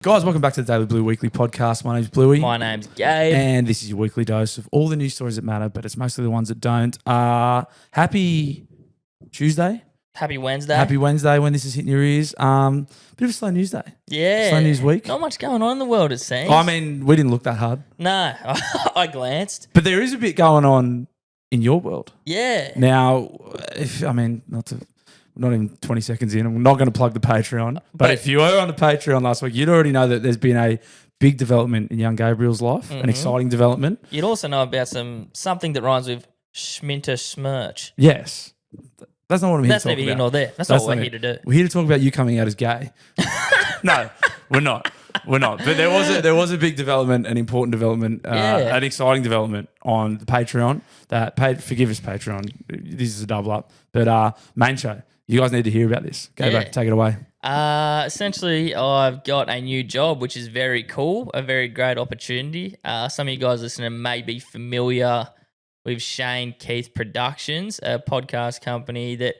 Guys, welcome back to the Daily Blue Weekly podcast. My name's Bluey. My name's Gabe. And this is your weekly dose of all the news stories that matter, but it's mostly the ones that don't. Happy Tuesday. Happy Wednesday. Happy Wednesday when this is hitting your ears. Bit of a slow news day. Yeah. Slow news week. Not much going on in the world, it seems. I mean, we didn't look that hard. No, I glanced. But there is a bit going on in your world. Yeah. Now, not even 20 seconds in, I'm not going to plug the Patreon. But if you were on the Patreon last week, you'd already know that there's been a big development in young Gabriel's life, an exciting development. You'd also know about something that rhymes with schminter smirch. Yes. That's not what I'm here to talk about. That's neither here nor there. That's not what we're here to do. We're here to talk about you coming out as gay. No, we're not. We're not. But there was a big development, an important development, an exciting development on the Patreon. Forgive us, Patreon. This is a double up. But main show. You guys need to hear about this. Gabe, take it away. Essentially, I've got a new job, which is very cool, a very great opportunity. Some of you guys listening may be familiar with Shane Keith Productions, a podcast company that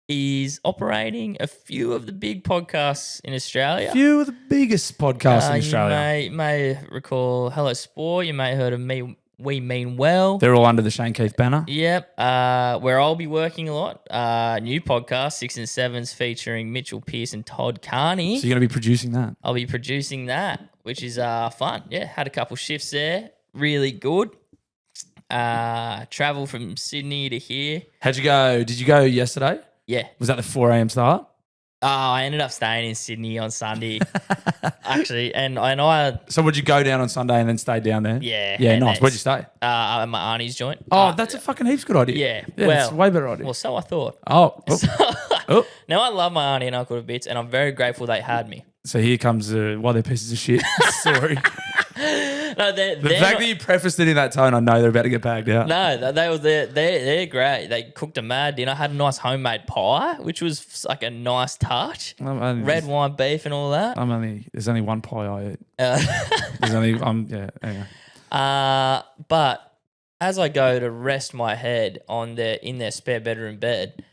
is operating a few of the big podcasts in Australia. A few of the biggest podcasts in Australia. You may recall Hello Sport. You may have heard of Me. We Mean Well. They're all under the Shane Keith banner. Yep. Where I'll be working a lot. New podcast, 6 and 7s, featuring Mitchell Pearce and Todd Carney. So you're going to be producing that? I'll be producing that, which is fun. Yeah, had a couple shifts there. Really good. Travel from Sydney to here. How'd you go? Did you go yesterday? Yeah. Was that the 4 a.m. start? I ended up staying in Sydney on Sunday, actually, and I. So would you go down on Sunday and then stay down there? Yeah. Yeah, nice. Where'd you stay? At my auntie's joint. Oh, that's a fucking heaps good idea. Yeah. Well, it's a way better idea. Well, so I thought. Oh. Now I love my auntie and uncle to bits, and I'm very grateful they had me. So here comes why they're pieces of shit story. No, the fact that you prefaced it in that tone, I know they're about to get bagged out. No, they're great. They cooked a mad dinner. Had a nice homemade pie, which was like a nice touch. Red wine, beef, and all that. There's only one pie I eat. Anyway. But as I go to rest my head in their spare bedroom bed,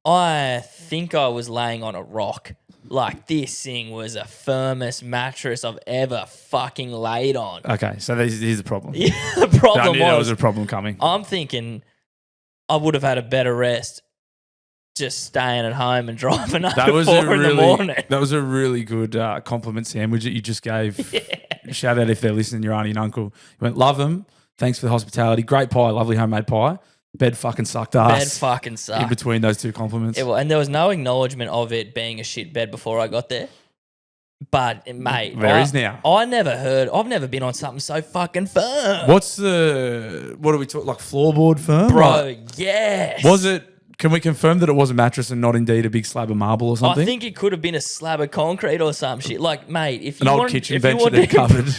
I think I was laying on a rock. Like, this thing was the firmest mattress I've ever fucking laid on. Okay, so here's the problem. Yeah, the problem I knew there was a problem coming. I'm thinking I would have had a better rest just staying at home and driving up at 4 in the morning. That was a really good compliment sandwich that you just gave. Yeah. Shout out if they're listening, your auntie and uncle. You went, love them. Thanks for the hospitality. Great pie, lovely homemade pie. Bed fucking sucked ass. Bed fucking sucked. In between those two compliments. And there was no acknowledgement of it being a shit bed before I got there. But, mate. There is now. I've never been on something so fucking firm. What are we talking, like floorboard firm? Bro, yes. Was it, can we confirm that it was a mattress and not indeed a big slab of marble or something? I think it could have been a slab of concrete or some shit. Like, mate, if you old kitchen bench that they covered.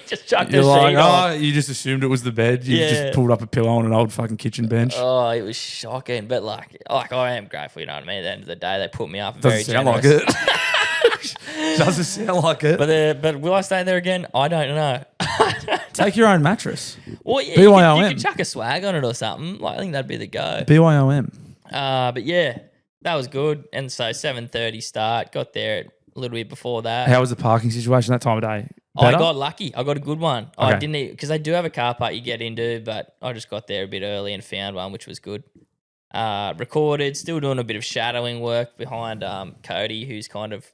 Just chucked the sheet on. You just assumed it was the bed. You just pulled up a pillow on an old fucking kitchen bench. Oh, it was shocking. But like I am grateful, you know what I mean? At the end of the day, they put me up. Doesn't sound like it. Doesn't sound like it. But will I stay there again? I don't know. Take your own mattress. Well, yeah, BYOM. you could chuck a swag on it or something. Like, I think that'd be the go. BYOM. But yeah, that was good. And so 7:30 start. Got there a little bit before that. How was the parking situation that time of day? Better? I got lucky. I got a good one. Okay. I didn't, because they do have a car park you get into, but I just got there a bit early and found one, which was good. Recorded, still doing a bit of shadowing work behind Cody, who's kind of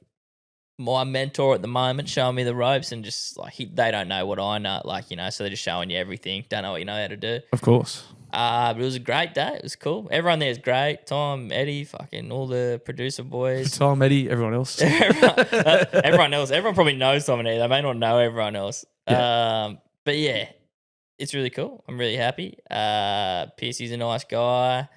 my mentor at the moment, showing me the ropes, and just like they don't know what I know, so they're just showing you everything. Don't know what you know how to do. Of course. But it was a great day. It was cool. Everyone there is great. Tom, Eddie, fucking all the producer boys. Tom, Eddie, everyone else. Everyone else. Everyone probably knows Tom and Eddie. They may not know everyone else. Yeah. But yeah, it's really cool. I'm really happy. Piercy's a nice guy.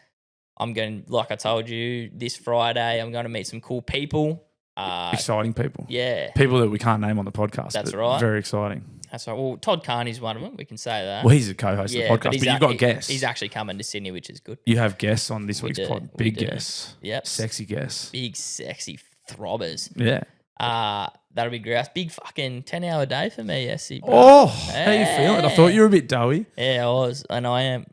I'm going, like I told you, this Friday, I'm going to meet some cool people. Exciting people. Yeah. People that we can't name on the podcast. That's right. Very exciting. That's right. Well, Todd Carney's one of them. We can say that. Well, he's a co-host of the podcast, but you've got guests. He's actually coming to Sydney, which is good. You have guests on this week's pod. Big guests. Yep. Sexy guests. Big, sexy throbbers. Yeah. That'll be great. Big fucking 10-hour day for me, SC. Bro. Oh, how you feeling? I thought you were a bit doughy. Yeah, I was, and I am.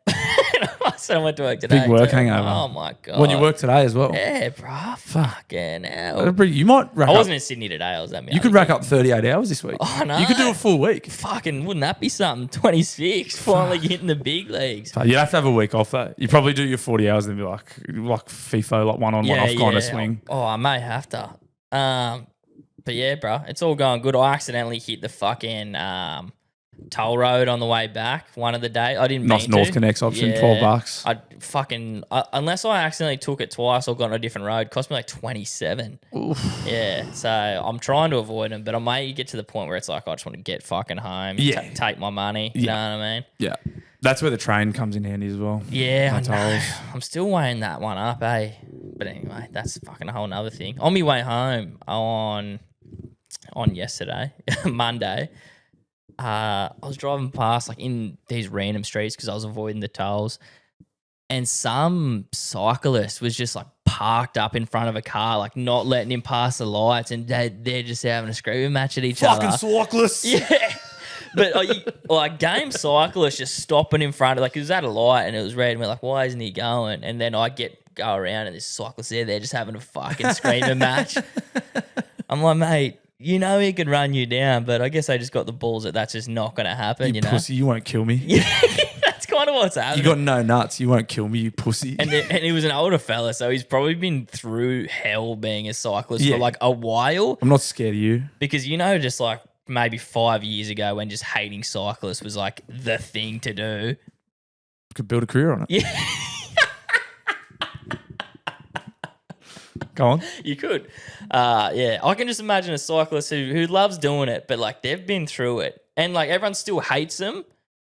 So I went to work today. Big work too. hangover. Oh my god. When you work today as well. Yeah, bro. Fucking hell. You might rack I up. wasn't in Sydney today. I was at me. You could rack up 38 hours this week. Oh, no. You could do a full week. Fucking, wouldn't that be something? 26, finally getting the big leagues. You'd have to have a week off though. You probably do your 40 hours and be like FIFO, like one on one off kind of swing. Oh, I may have to. But yeah, bro, it's all going good. I accidentally hit the fucking toll road on the way back one of the day. I didn't mean to. North Connects option, $12. I fucking unless I accidentally took it twice or got on a different road, it cost me like 27. Oof. Yeah, so I'm trying to avoid them, but I may get to the point where it's like I just want to get fucking home, take my money. You know what I mean? Yeah, that's where the train comes in handy as well. Yeah, I know. I'm still weighing that one up, eh? But anyway, that's fucking a whole nother thing. On my way home on yesterday, Monday. I was driving past like in these random streets because I was avoiding the tolls, and some cyclist was just like parked up in front of a car, like not letting him pass the lights, and they're just having a screaming match at each other. Fucking cyclists. Yeah. But like game cyclists just stopping in front of, like, it was at a light and it was red, and we're like, why isn't he going? And then I go around and this cyclist there, they're just having a fucking screaming match. I'm like, mate, you know he could run you down, but I guess I just got the balls that's just not going to happen, you know? Pussy, you won't kill me. Yeah, that's kind of what's happening. You got no nuts, you won't kill me, you pussy. And he was an older fella, so he's probably been through hell being a cyclist for like a while. I'm not scared of you. Because, you know, just like maybe 5 years ago when just hating cyclists was like the thing to do. You could build a career on it. Yeah. Go on. You could. Yeah, I can just imagine a cyclist who loves doing it, but like they've been through it. And like everyone still hates them,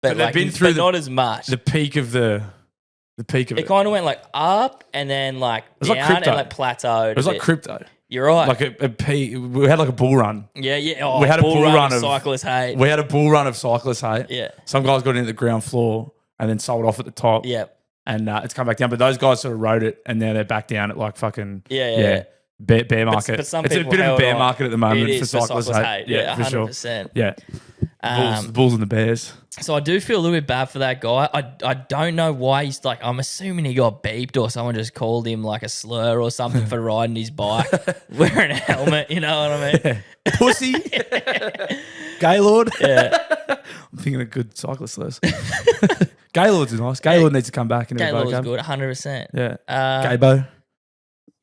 but they've like been through not as much. The peak of it. It kind of went like up and then like down and like plateaued. It was like crypto. You're right. Like a peak. We had like a bull run. Yeah. Oh, we had a bull run of cyclist hate. We had a bull run of cyclist hate. Yeah. Some guys got into the ground floor and then sold off at the top. Yeah. And it's come back down. But those guys sort of rode it and now they're back down at like fucking bear market. But some it's a people bit of a bear on. market at the moment It for is cyclists hate. Yeah, for 100%. sure. Yeah. The Bulls and the Bears. So I do feel a little bit bad for that guy. I don't know why he's like, I'm assuming he got beeped or someone just called him like a slur or something for riding his bike wearing a helmet, you know what I mean? Yeah. Pussy. Gaylord. Yeah. I'm thinking of good cyclist slurs. Gaylord's nice. Gaylord needs to come back. Gaylord's good, 100%. Yeah. Gabo.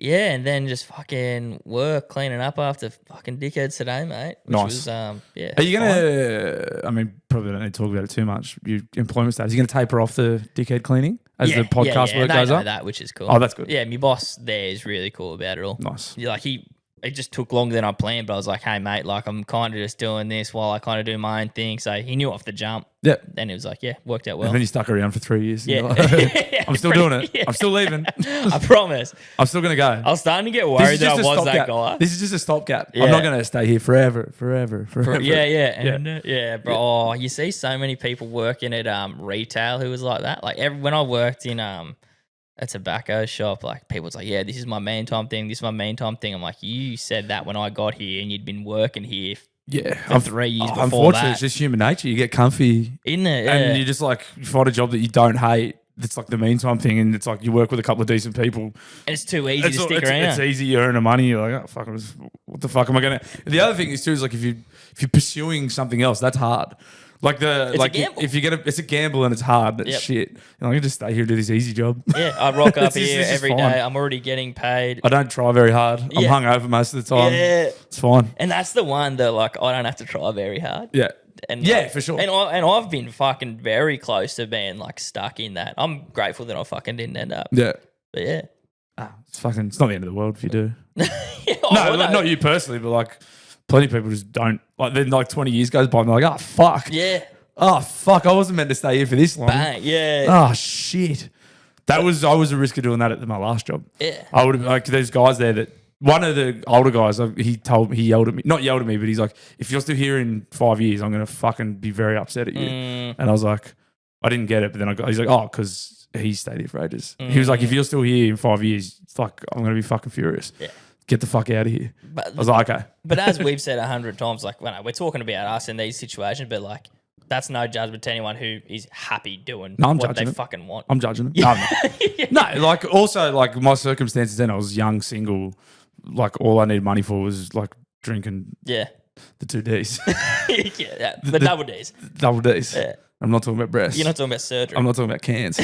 Yeah, and then just fucking work, cleaning up after fucking dickheads today, mate. Which Nice. was, yeah. Are you going to, I mean, probably don't need to talk about it too much, your employment status. Are you going to taper off the dickhead cleaning as the podcast work goes on? That, which is cool. Oh, that's good. Yeah, my boss there is really cool about it all. Nice. Yeah, like it just took longer than I planned, but I was like, hey, mate, like I'm kind of just doing this while I kind of do my own thing. So he knew off the jump. Yeah. And it was like, yeah, worked out well. And then you stuck around for 3 years. Yeah. Like, I'm still doing it. Yeah. I'm still leaving. I promise. I'm still going to go. I was starting to get worried that I was that guy. This is just a stopgap. Yeah. I'm not going to stay here forever. Yeah, bro. Oh, you see so many people working at retail who was like that. Like when I worked in a tobacco shop, like people's like, yeah, this is my main time thing. This is my main time thing. I'm like, you said that when I got here and you'd been working here for 3 years before unfortunately, that. it's just human nature. You get comfy. Isn't it? Yeah. And you just like you find a job that you don't hate. It's like the meantime thing, and it's like you work with a couple of decent people. And it's too easy to stick around. It's easy. You earn the money. You're like, oh fuck, what the fuck am I gonna? The other thing is too is like if you're pursuing something else, that's hard. Like a gamble. if you get it's a gamble and it's hard. That's shit. I can just stay here and do this easy job. Yeah, I rock up here this is every fine. day. I'm already getting paid. I don't try very hard. I'm hungover most of the time. Yeah, it's fine. And that's the one that like I don't have to try very hard. Yeah. And yeah, like, for sure. And I've been fucking very close to being like stuck in that. I'm grateful that I fucking didn't end up. Yeah. But yeah. It's not the end of the world if you do. No, not you personally, but like plenty of people just don't. Like then like 20 years goes by and they're like, oh fuck. Yeah. Oh fuck, I wasn't meant to stay here for this long. Bang, yeah. Oh shit. I was a risk of doing that at my last job. Yeah. I would have like there's guys there that one of the older guys, he yelled at me, not yelled at me, but he's like, if you're still here in 5 years, I'm going to fucking be very upset at you. And I was like, I didn't get it. But then he's like, oh, because he stayed here for ages. He was like, if you're still here in 5 years, it's like, I'm going to be fucking furious. Yeah. Get the fuck out of here. But, I was like, okay. But as we've said 100 times, like, we're talking about us in these situations, but like, that's no judgment to anyone who is happy doing No, I'm what judging they it. fucking want. I'm judging it. No, I'm not. No, like also like my circumstances then, I was young, single. Like all I needed money for was like drinking Yeah. the 2 Ds. Yeah, the double Ds. Double Ds. Yeah. I'm not talking about breasts. You're not talking about surgery. I'm not talking about cans.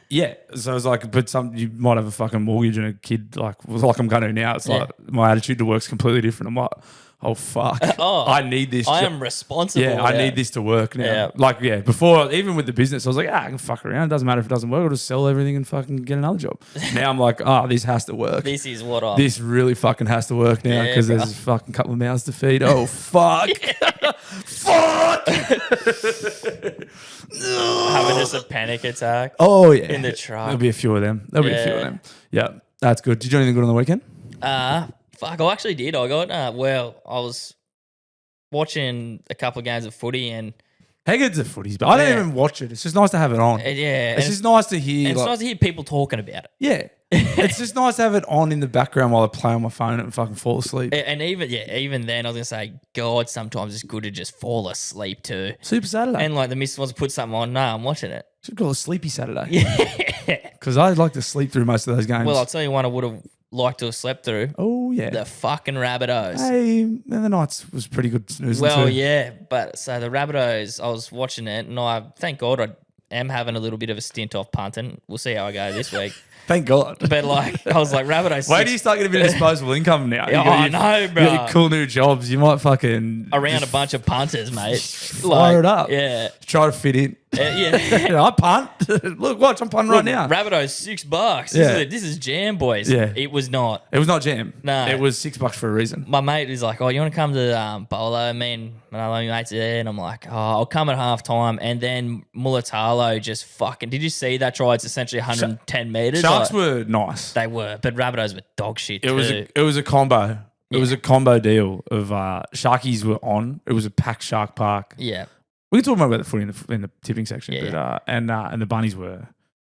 Yeah. So it's like, but you might have a fucking mortgage and a kid like I'm going to now. It's like my attitude to work's completely different. I'm like, oh fuck, I need this. I am responsible. Yeah, I need this to work now. Yeah. Like, before, even with the business, I was like, I can fuck around. It doesn't matter if it doesn't work. I'll just sell everything and fucking get another job. Now I'm like, this has to work. This is what I'm. This really fucking has to work now because there's a fucking couple of mouths to feed. Oh, fuck. Fuck. Having just a panic attack. Oh, yeah. In the truck. There'll be a few of them. Yeah, that's good. Did you do anything good on the weekend? Fuck, I actually did. I got, I was watching a couple of games of footy and... How good's the footies? But I don't even watch it. It's just nice to have it on. Yeah. It's just nice to hear. And it's nice to hear people talking about it. Yeah. It's just nice to have it on in the background while I play on my phone and fucking fall asleep. And even then, I was going to say, God, sometimes it's good to just fall asleep too. Super Saturday. And like the missus wants to put something on. No, I'm watching it. Should call it Sleepy Saturday. Yeah. Because I'd like to sleep through most of those games. Well, I'll tell you one I would have liked to have slept through. Oh, yeah. The fucking Rabbitohs. Hey, the Knights was pretty good snoozing Well, too. yeah. But so the Rabbitohs, I was watching it and thank God I am having a little bit of a stint off punting. We'll see how I go this week. Thank God. But like, I was like, Rabbitohs. Wait till you start getting a bit of disposable income now. I know, bro. You got your cool new jobs. You might fucking... Around a bunch of punters, mate. Fire it up. Yeah. Try to fit in. Yeah. I punt. Look, watch, I'm punting right now. Rabbitohs, $6. Yeah. This is jam, boys. Yeah. It was not. It was not jam. No. It was $6 for a reason. My mate is like, oh, you want to come to Bolo? Me and my mates are there. And I'm like, oh, I'll come at half time. And then Mulatalo just fucking... Did you see that try? It's essentially 110 metres. Sharks were nice. They were. But Rabbitohs were dog shit It was a combo. It was a combo deal of Sharkies were on. It was a packed Shark Park. Yeah. We can talk more about the footy in the tipping section, Yeah, but and the bunnies were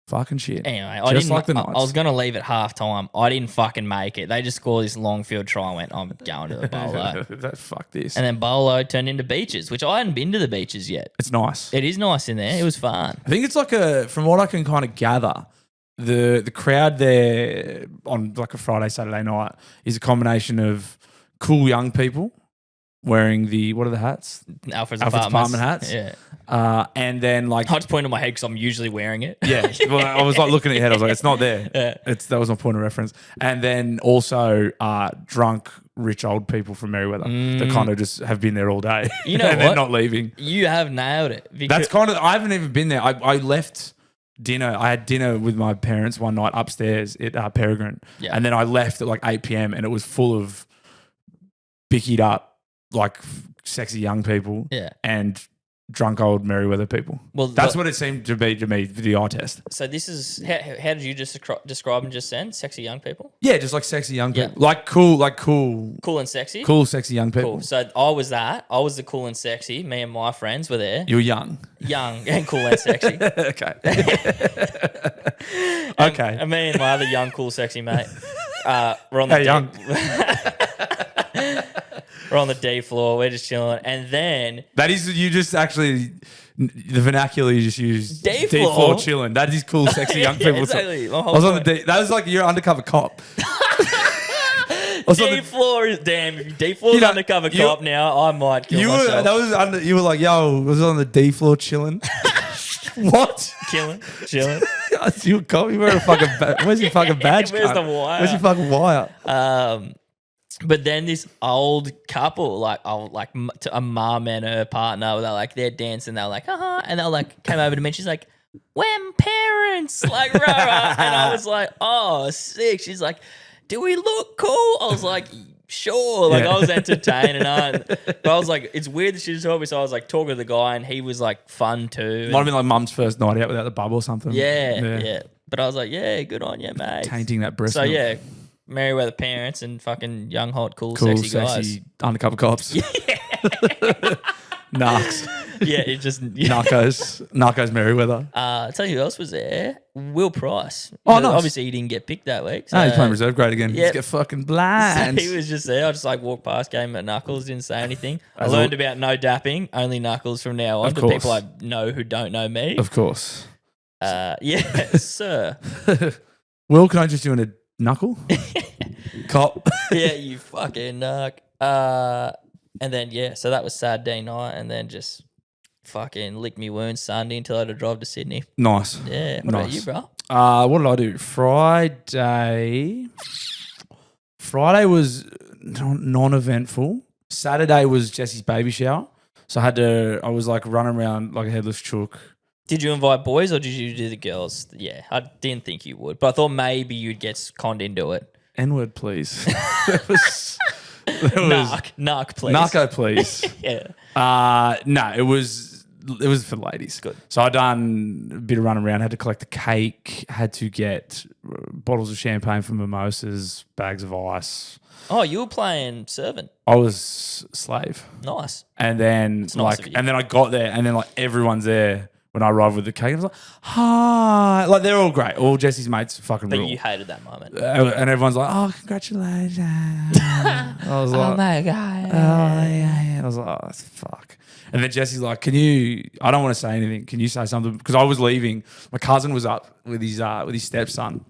fucking shit. Anyway, Just like the Knights. I was going to leave at half time. I didn't fucking make it. They just scored this long field try. I went, I'm going to the Bolo. Fuck this. And then Bolo turned into Beaches, which I hadn't been to the Beaches yet. It's nice. It is nice in there. It was fun. I think it's like from what I can kind of gather, the crowd there on like a Friday, Saturday night is a combination of cool young people wearing what are the hats? Alfred's apartment hats. Yeah. And then like... I just pointed my head because I'm usually wearing it. Yeah. Well, I was like looking at your head. I was like, it's not there. Yeah. That was my point of reference. And then also drunk, rich old people from Merriweather that kind of just have been there all day. You know and what? they're not leaving. You have nailed it. That's kind of... I haven't even been there. I left... dinner. I had dinner with my parents one night upstairs at Peregrine. Yeah. And then I left at like 8 p.m. and it was full of bickied up, like sexy young people and drunk old Merriweather people. Well, that's what it seemed to be to me, the eye test. So this is, how did you just describe them just then? Sexy young people? Yeah, just like sexy young people. Like cool. Cool and sexy? Cool, sexy young people. Cool. So I was that. I was the cool and sexy. Me and my friends were there. You were young. Young and cool and sexy. Okay. Okay. And me and my other young, cool, sexy mate. We're on the young. We're on the D floor. We're just chilling. And then... That is, you just actually... The vernacular you just used. D floor chilling. That is cool, sexy young people. Exactly. I was on the D. That was like you're undercover cop. D floor is damn. If D floor is undercover cop now, I might kill myself. You were like, yo, was on the D floor chilling. What? Chilling. You a cop? You wear a fucking. Where's your fucking badge? Where's the wire? Where's your fucking wire? But then this old couple, a mum and her partner, they're dancing. They're like, and they're like, came over to me. She's like, "When parents," like, rah, rah. And I was like, "Oh, sick." She's like, "Do we look cool?" I was like, "Sure." Like, I was entertaining her. But I was like, it's weird that she just told me. So I was like talking to the guy, and he was like fun too. Might have been like mum's first night out without the bub or something. Yeah. But I was like, yeah, good on you, mate. Tainting that breast. So milk. yeah. Merriweather parents and fucking young, hot, cool sexy guys. Undercover cops. Narcs. Yeah, it just Narcos Merriweather. I'll tell you who else was there. Will Price. Oh, nice. Obviously, he didn't get picked that week. So, No, he's playing reserve grade again. yeah. He's get fucking so blind. he was just there. I just walked past, gave him at Knuckles, didn't say anything. I learned about no dapping, only Knuckles from now on. Of To course. people I know who don't know me. Of course. Yeah, sir. Will, can I just do a knuckle? Cop. Yeah, you fucking narc. And then, so that was Saturday night, and then just fucking licked me wounds Sunday until I had to drive to Sydney. Nice. Yeah. What about you, bro? What did I do? Friday was non-eventful. Saturday was Jesse's baby shower. So I was like running around like a headless chook. Did you invite boys or did you do the girls? Yeah, I didn't think you would, but I thought maybe you'd get conned into it. N-word, please. Narc, please. Narco, please. Yeah. No, it was for the ladies. Good. So I done a bit of running around, had to collect the cake, had to get bottles of champagne for mimosas, bags of ice. Oh, you were playing servant. I was slave. Nice. And then nice of you. and then I got there and then like everyone's there when I arrived with the cake. I was like, hi. Like they're all great. All Jesse's mates fucking But rule. you hated that moment. And everyone's like, oh, congratulations. I was like, oh my God. oh, yeah. I was like, oh, fuck. And then Jesse's like, I don't want to say anything. Can you say something? Because I was leaving. My cousin was up with his stepson.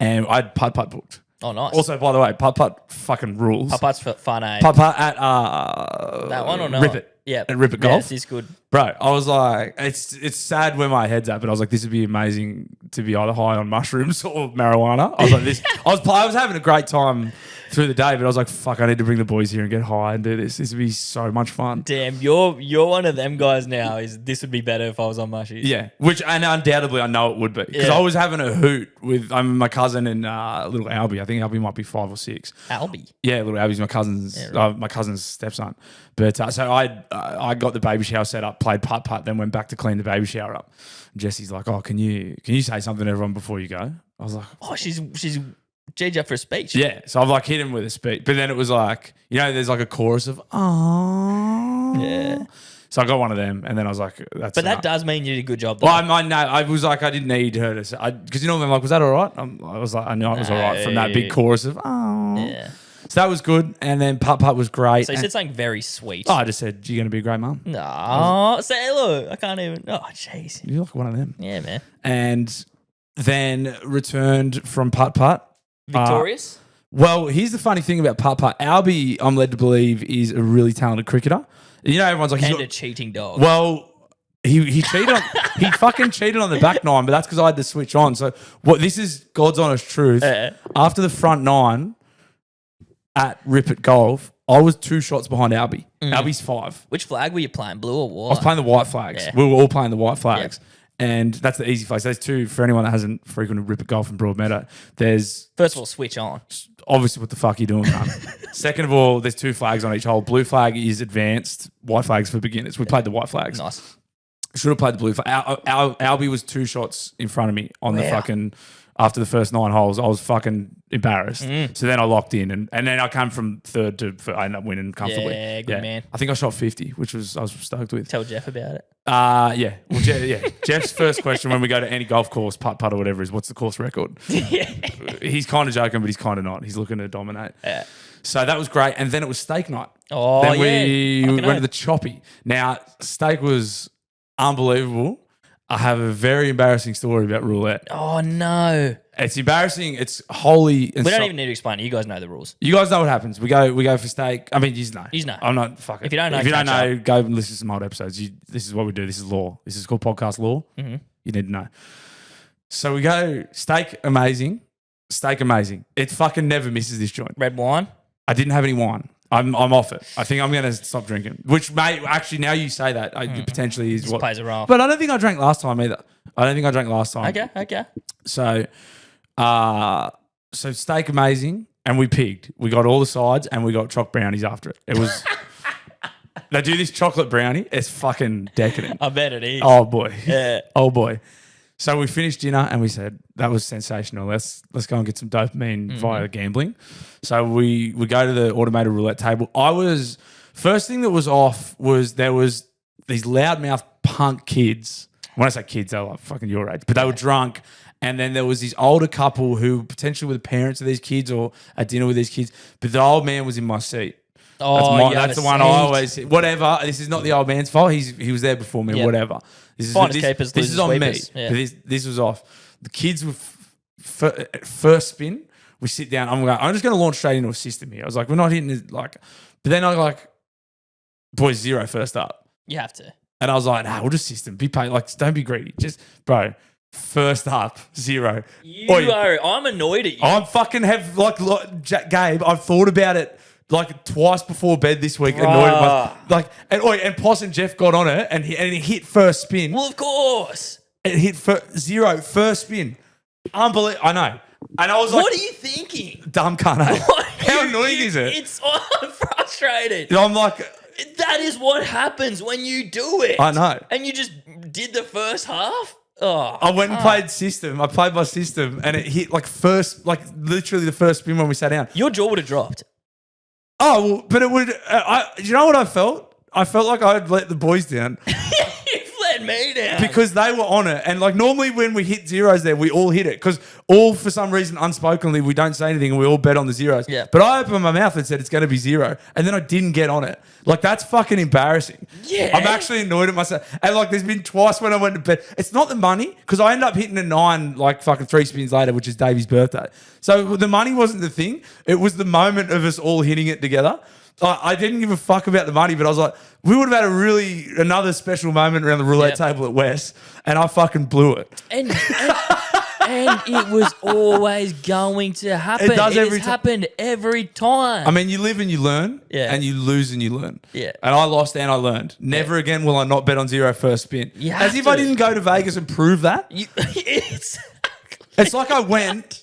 And I had putt-putt booked. Oh, nice. Also, by the way, putt-putt fucking rules. Putt-putt's fun, eh? Putt-putt at that one or not? Rip It. Yeah. At Rip It Golf. Yes, it's good. Bro, I was like, it's sad where my head's at, but I was like, this would be amazing to be either high on mushrooms or marijuana. I was like, I was having a great time through the day, but I was like, fuck, I need to bring the boys here and get high and do this. This would be so much fun. Damn, you're one of them guys now. This would be better if I was on mushies. Yeah, and undoubtedly I know it would be because I was having a hoot with my cousin and little Albie. I think Albie might be 5 or 6. Albie? Yeah, little Albie's my cousin's stepson. But so I got the baby shower set up, played putt-putt, then went back to clean the baby shower up. Jesse's like, oh, can you say something to everyone before you go? I was like, oh, she's G'd up for a speech. yeah. So I've like hit him with a speech, but then it was like, there's like a chorus of oh, yeah. So I got one of them, and then I was like, that's. But that does mean you did a good job. Though. Well, I was like, I didn't need her to say, because I'm like, was that all right? I was like, I knew it was all right from that big chorus of oh. Yeah. So that was good, and then putt-putt was great. So you said something very sweet. Oh, I just said, you're going to be a great mum. No, say look, I can't even. Oh, jeez. You're like one of them. Yeah, man. And then returned from putt-putt. Victorious? Well, here's the funny thing about putt-putt. Albie, I'm led to believe, is a really talented cricketer. Everyone's like, and a cheating dog. Well, he cheated on, he fucking cheated on the back nine, but that's because I had to switch on. So this is God's honest truth. After the front nine at Rip It Golf, I was 2 shots behind Albie. Albie's 5. Which flag were you playing, blue or white? I was playing the white flags. Yeah. We were all playing the white flags. Yeah. And that's the easy flags. There's 2, for anyone that hasn't frequented Rip It Golf in Broadmeadow, there's... First of all, switch on. Obviously, what the fuck are you doing, man? Second of all, there's 2 flags on each hole. Blue flag is advanced. White flag's for beginners. We played the white flags. Nice. Should have played the blue flag. Albie was 2 shots in front of me on the fucking... After the first 9 holes, I was fucking embarrassed. So then I locked in, and then I came from third to... I ended up winning comfortably. Yeah, good man. I think I shot 50, which I was stoked with. Tell Jeff about it. Yeah. Well, Jeff's first question when we go to any golf course, putt-putt or whatever, is what's the course record? He's kind of joking, but he's kind of not. He's looking to dominate. Yeah. So that was great. And then it was steak night. Oh, then we went to the choppy. Now, steak was unbelievable. I have a very embarrassing story about roulette. Oh, no. It's embarrassing. It's holy. We don't even need to explain it. You guys know the rules. You guys know what happens. We go for steak. I mean, you know. You know. I'm not fucking. If you don't know, go and listen to some old episodes. This is what we do. This is law. This is called podcast law. Mm-hmm. You need to know. So we go steak amazing. Steak amazing. It fucking never misses this joint. Red wine? I didn't have any wine. I'm off it. I think I'm going to stop drinking. Which may actually, now you say that, it potentially is what plays a role. But I don't think I drank last time either. Okay. So, steak amazing, and we pigged. We got all the sides, and we got choc brownies after it. It was. They do this chocolate brownie. It's fucking decadent. I bet it is. Oh boy. Yeah. Oh boy. So we finished dinner and we said, that was sensational. Let's go and get some dopamine via gambling. So we go to the automated roulette table. First thing that was off was there was these loudmouth punk kids. When I say kids, they were like fucking your age, but they were drunk. And then there was this older couple who potentially were the parents of these kids or at dinner with these kids, but the old man was in my seat. Oh, that's the one I always. Whatever. This is not the old man's fault. He was there before me. Whatever. This is on me. Yeah. But this was off. The kids were first spin. We sit down. I'm just going to launch straight into a system here. I was like, we're not hitting it like. But then I like, boys 0 first up. You have to. And I was like, nah, we'll just system. Be paid. Like, don't be greedy. Just, bro. First up, 0. I'm annoyed at you. I'm fucking have like Gabe. I've thought about it like twice before bed this week. Annoyed and Poss and Jeff got on it and he hit first spin. Well, of course, it hit 0 first spin. Unbelievable. I know. And I was like, what are you thinking? Dumb cunt. How annoying is it? I'm frustrated. I'm like, that is what happens when you do it. I know. And you just did the first half. Oh, I went and played system. I played my system and it hit literally the first spin when we sat down. Your jaw would have dropped. Oh, well, but it would. Do you know what I felt? I felt like I'd let the boys down. You've let me down. Because they were on it. And like normally when we hit zeros there, we all hit it. Because all for some reason, unspokenly, we don't say anything and we all bet on the zeros. Yeah. But I opened my mouth and said it's going to be 0. And then I didn't get on it. Like that's fucking embarrassing. Yeah. I'm actually annoyed at myself. And like there's been twice when I went to bed. It's not the money because I ended up hitting a 9 like fucking 3 spins later, which is Davey's birthday. So the money wasn't the thing. It was the moment of us all hitting it together. I didn't give a fuck about the money, but I was like, we would have had another special moment around the roulette table at West, and I fucking blew it. And it was always going to happen. It does every time. Happened every time. I mean, you live and you learn, and you lose and you learn. Yeah. And I lost and I learned. Never again will I not bet on 0 first spin. As if I didn't go to Vegas and prove that. It's like I went.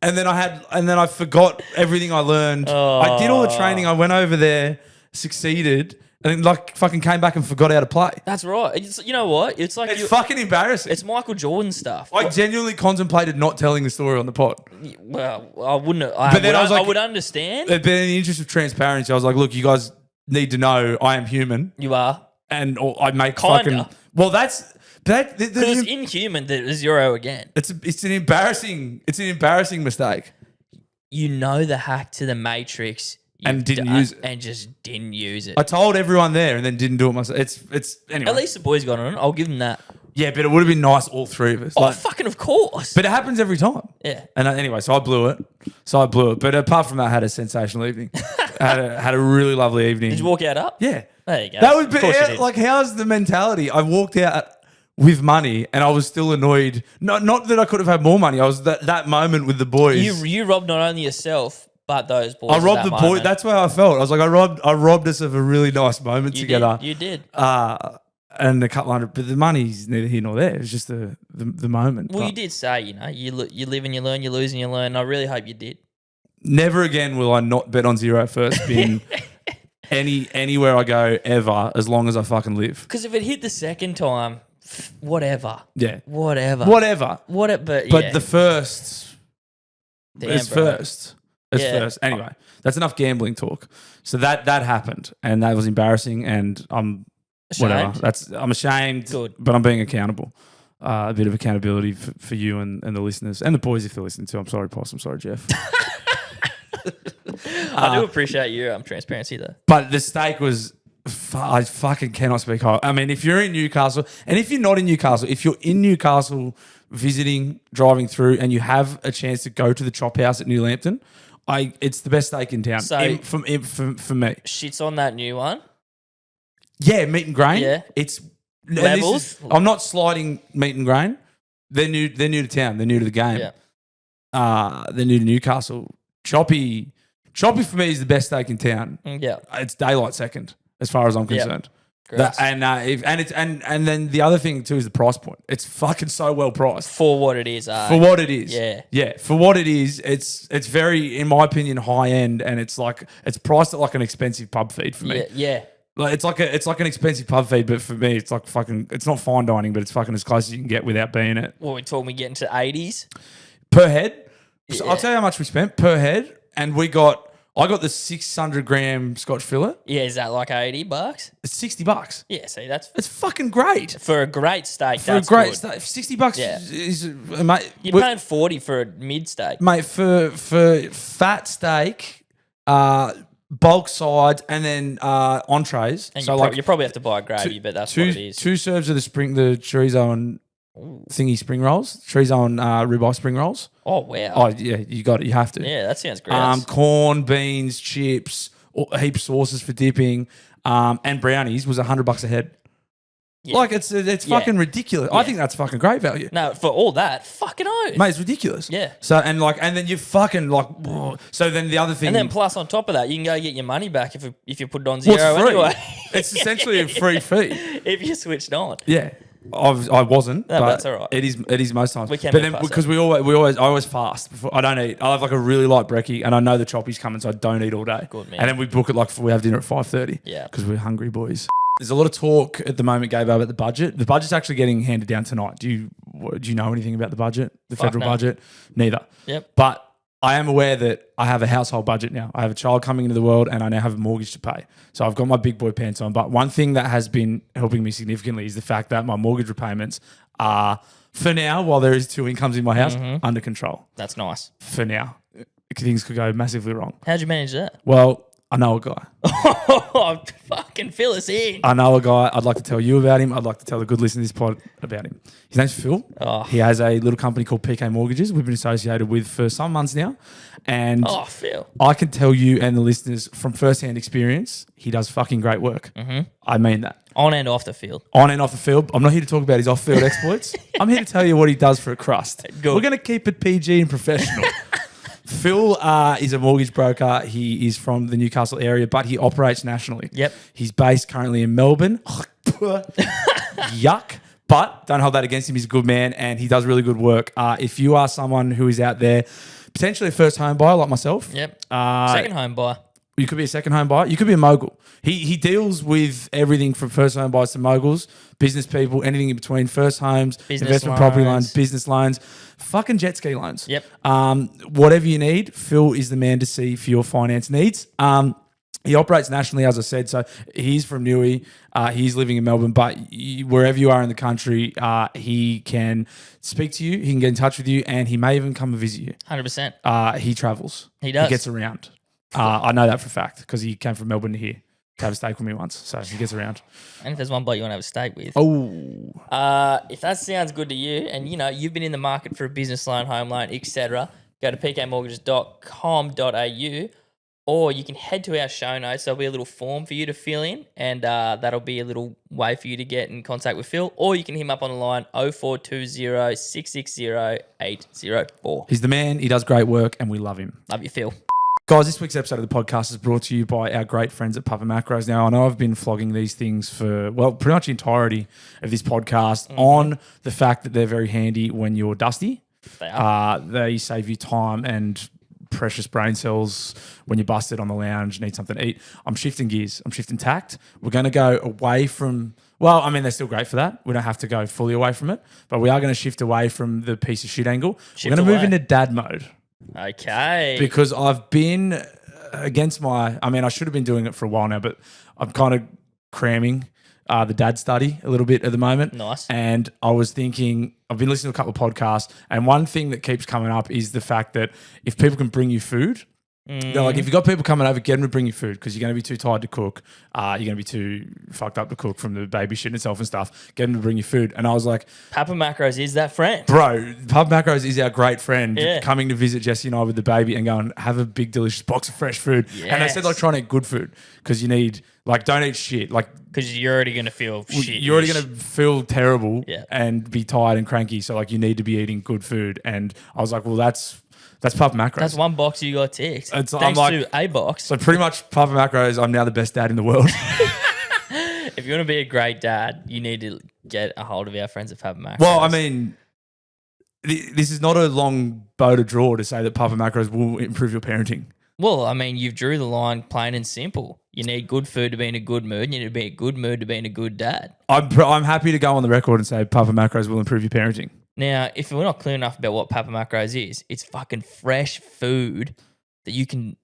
And then I forgot everything I learned. I did all the training. I went over there, succeeded, and then like fucking came back and forgot how to play. That's right. You know what? It's like it's fucking embarrassing. It's Michael Jordan stuff. I genuinely contemplated not telling the story on the pod. Well, I wouldn't. I would understand. But in the interest of transparency, I was like, look, you guys need to know I am human. You are. And I make Kinda. fucking... Well, that's... Because inhuman, the 0 again. It's an embarrassing mistake. You know the hack to the Matrix and didn't use it, and just didn't use it. I told everyone there and then didn't do it myself. It's anyway. At least the boys got on it. I'll give them that. Yeah, but it would have been nice all 3 of us. Oh, fucking of course. But it happens every time. Yeah. And anyway, so I blew it. But apart from that, I had a sensational evening. had a really lovely evening. Did you walk out up? Yeah. There you go. That would be like, how's the mentality? I walked out with money and I was still annoyed. Not that I could have had more money. I was that moment with the boys. You robbed not only yourself but those boys. I robbed the boys. That's where I felt. I was like, I robbed us of a really nice moment together. You did. And a couple hundred, but the money's neither here nor there. It's just the moment. Well, you did say, you live and you learn, you lose and you learn. And I really hope you did. Never again will I not bet on 0 first spin anywhere I go ever, as long as I fucking live. Because if it hit the second time, whatever. Yeah. Whatever. But the first is first. It's first. Anyway, that's enough gambling talk. So that happened, and that was embarrassing, and I'm ashamed. Whatever. I'm ashamed, but I'm being accountable. A bit of accountability for you and the listeners and the boys if they're listening too. I'm sorry, Poss. I'm sorry, Jeff. I do appreciate your transparency though. But the steak was... I fucking cannot speak high. I mean, if you're in Newcastle, and if you're not in Newcastle, if you're in Newcastle visiting, driving through, and you have a chance to go to the Chop House at New Lambton, it's the best steak in town. So for me. Shits on that new one. Yeah, Meat and Grain. Yeah, it's levels. I'm not sliding Meat and Grain. They're new to town. They're new to the game. Yeah. They're new to Newcastle. Choppy for me is the best steak in town. Yeah, it's daylight second. As far as I'm concerned, and then the other thing too is the price point. It's fucking so well priced for what it is. For what it is, yeah. For what it is, it's very, in my opinion, high end, and it's priced at like an expensive pub feed for me. Yeah. Like it's like an expensive pub feed, but for me, it's like fucking. It's not fine dining, but it's fucking as close as you can get without being it. Well, we talking getting to 80s per head. Yeah. So I'll tell you how much we spent per head, and we got. I got the 600-gram Scotch fillet. Yeah, is that like $80? It's $60. Yeah, see, that's It's fucking great. for a great steak. For That's a great good. steak, $60 Yeah. is mate. You're paying 40 for a mid steak. Mate, for fat steak, bulk sides, and then entrees. And So you probably have to buy a gravy, but that's what it is. 2 serves of the chorizo and thingy spring rolls, chorizo and ribeye spring rolls. Oh, wow. Oh yeah, you got it. You have to. Yeah, that sounds great. Corn, beans, chips, a heap of sauces for dipping, and brownies was $100 a head. Yeah. Like it's fucking ridiculous. I think that's fucking great value. No, for all that, fucking oath. Mate, it's ridiculous. Yeah. So and then you fucking like. So then the other thing. And then plus on top of that, you can go get your money back if you put it on zero What's free? anyway. It's essentially a free fee. If you switched on. Yeah. I wasn't, No, but that's all right. It is most times. We can but be then fussy. because I always fast before I don't eat. I have like a really light brekkie, and I know the choppy's coming, so I don't eat all day. Good, man. And then we book it like we have dinner at 5:30. Yeah. because we're hungry boys. There's a lot of talk at the moment, Gabe, about the budget. The budget's actually getting handed down tonight. Do you know anything about the budget, the federal no. budget? Neither. Yep. But I am aware that I have a household budget now. I have a child coming into the world, and I now have a mortgage to pay. So I've got my big boy pants on. But one thing that has been helping me significantly is the fact that my mortgage repayments are, for now, while there is 2 incomes in my house, under control. That's nice. For now. Things could go massively wrong. How'd you manage that? Well, I know a guy. Oh, fucking fill us in. I know a guy. I'd like to tell you about him. I'd like to tell the good listeners to this pod about him. His name's Phil. Oh. He has a little company called PK Mortgages. We've been associated with for some months now. And Oh, Phil. I can tell you and the listeners from first-hand experience, he does fucking great work. Mm-hmm. I mean that. On and off the field. On and off the field. I'm not here to talk about his off-field exploits. I'm here to tell you what he does for a crust. Good. We're going to keep it PG and professional. Phil is a mortgage broker. He is from the Newcastle area, but he operates nationally. Yep. He's based currently in Melbourne. Yuck. But don't hold that against him. He's a good man and he does really good work. If you are someone who is out there, potentially a first home buyer like myself. Yep. Second home buyer. You could be a second home buyer. You could be a mogul. He deals with everything from first home buyers to moguls, business people, anything in between, first homes, Business investment property loans. loans, business loans, fucking jet ski loans. Yep. Whatever you need, Phil is the man to see for your finance needs. He operates nationally, as I said. So he's from Newey. He's living in Melbourne, but wherever you are in the country, he can speak to you. He can get in touch with you, and he may even come and visit you. 100%. He travels. He does. He gets around. I know that for a fact because he came from Melbourne to here to have a steak with me once. So he gets around. And if there's one bloke you want to have a steak with. Oh. If that sounds good to you and, you've been in the market for a business loan, home loan, etc., go to pkmortgages.com.au or you can head to our show notes. There'll be a little form for you to fill in and that'll be a little way for you to get in contact with Phil, or you can hit him up on the line 0420 660 804. He's the man. He does great work and we love him. Love you, Phil. Guys, this week's episode of the podcast is brought to you by our great friends at Putt-putt Macros. Now, I know I've been flogging these things for, pretty much the entirety of this podcast on the fact that they're very handy when you're dusty. They are. They save you time and precious brain cells when you're busted on the lounge, need something to eat. I'm shifting gears. I'm shifting tact. We're going to go away from, they're still great for that. We don't have to go fully away from it, but we are going to shift away from the piece of shit angle. We're going to move into dad mode. Okay. Because I've been against I should have been doing it for a while now, but I'm kind of cramming the dad study a little bit at the moment. Nice. And I was thinking, I've been listening to a couple of podcasts, and one thing that keeps coming up is the fact that if people can bring you food, they're like, if you've got people coming over, get them to bring you food because you're going to be too tired to cook. You're going to be too fucked up to cook from the baby shit itself and stuff. Get them to bring you food. And I was like, Putt-putt Macros is that friend. bro, Putt-putt Macros is our great friend Yeah. coming to visit Jesse and I with the baby and go and have a big, delicious box of fresh food. And they said like try and eat good food because you need, don't eat shit. Because you're already going to feel shit. You're already going to feel terrible Yeah. and be tired and cranky. So you need to be eating good food. And I was like, well, that's Putt-putt Macros. That's one box you got ticked. I'm Thanks like- to a box. So pretty much Putt-putt Macros, I'm now the best dad in the world. If you want to be a great dad, you need to get a hold of our friends at Putt-putt Macros. Well, this is not a long bow to draw to say that Putt-putt Macros will improve your parenting. Well, you've drew the line plain and simple. You need good food to be in a good mood. You need to be in a good mood to be in a good dad. I'm happy to go on the record and say Putt-putt Macros will improve your parenting. Now, if we're not clear enough about what Putt-putt Macros is, it's fucking fresh food that you can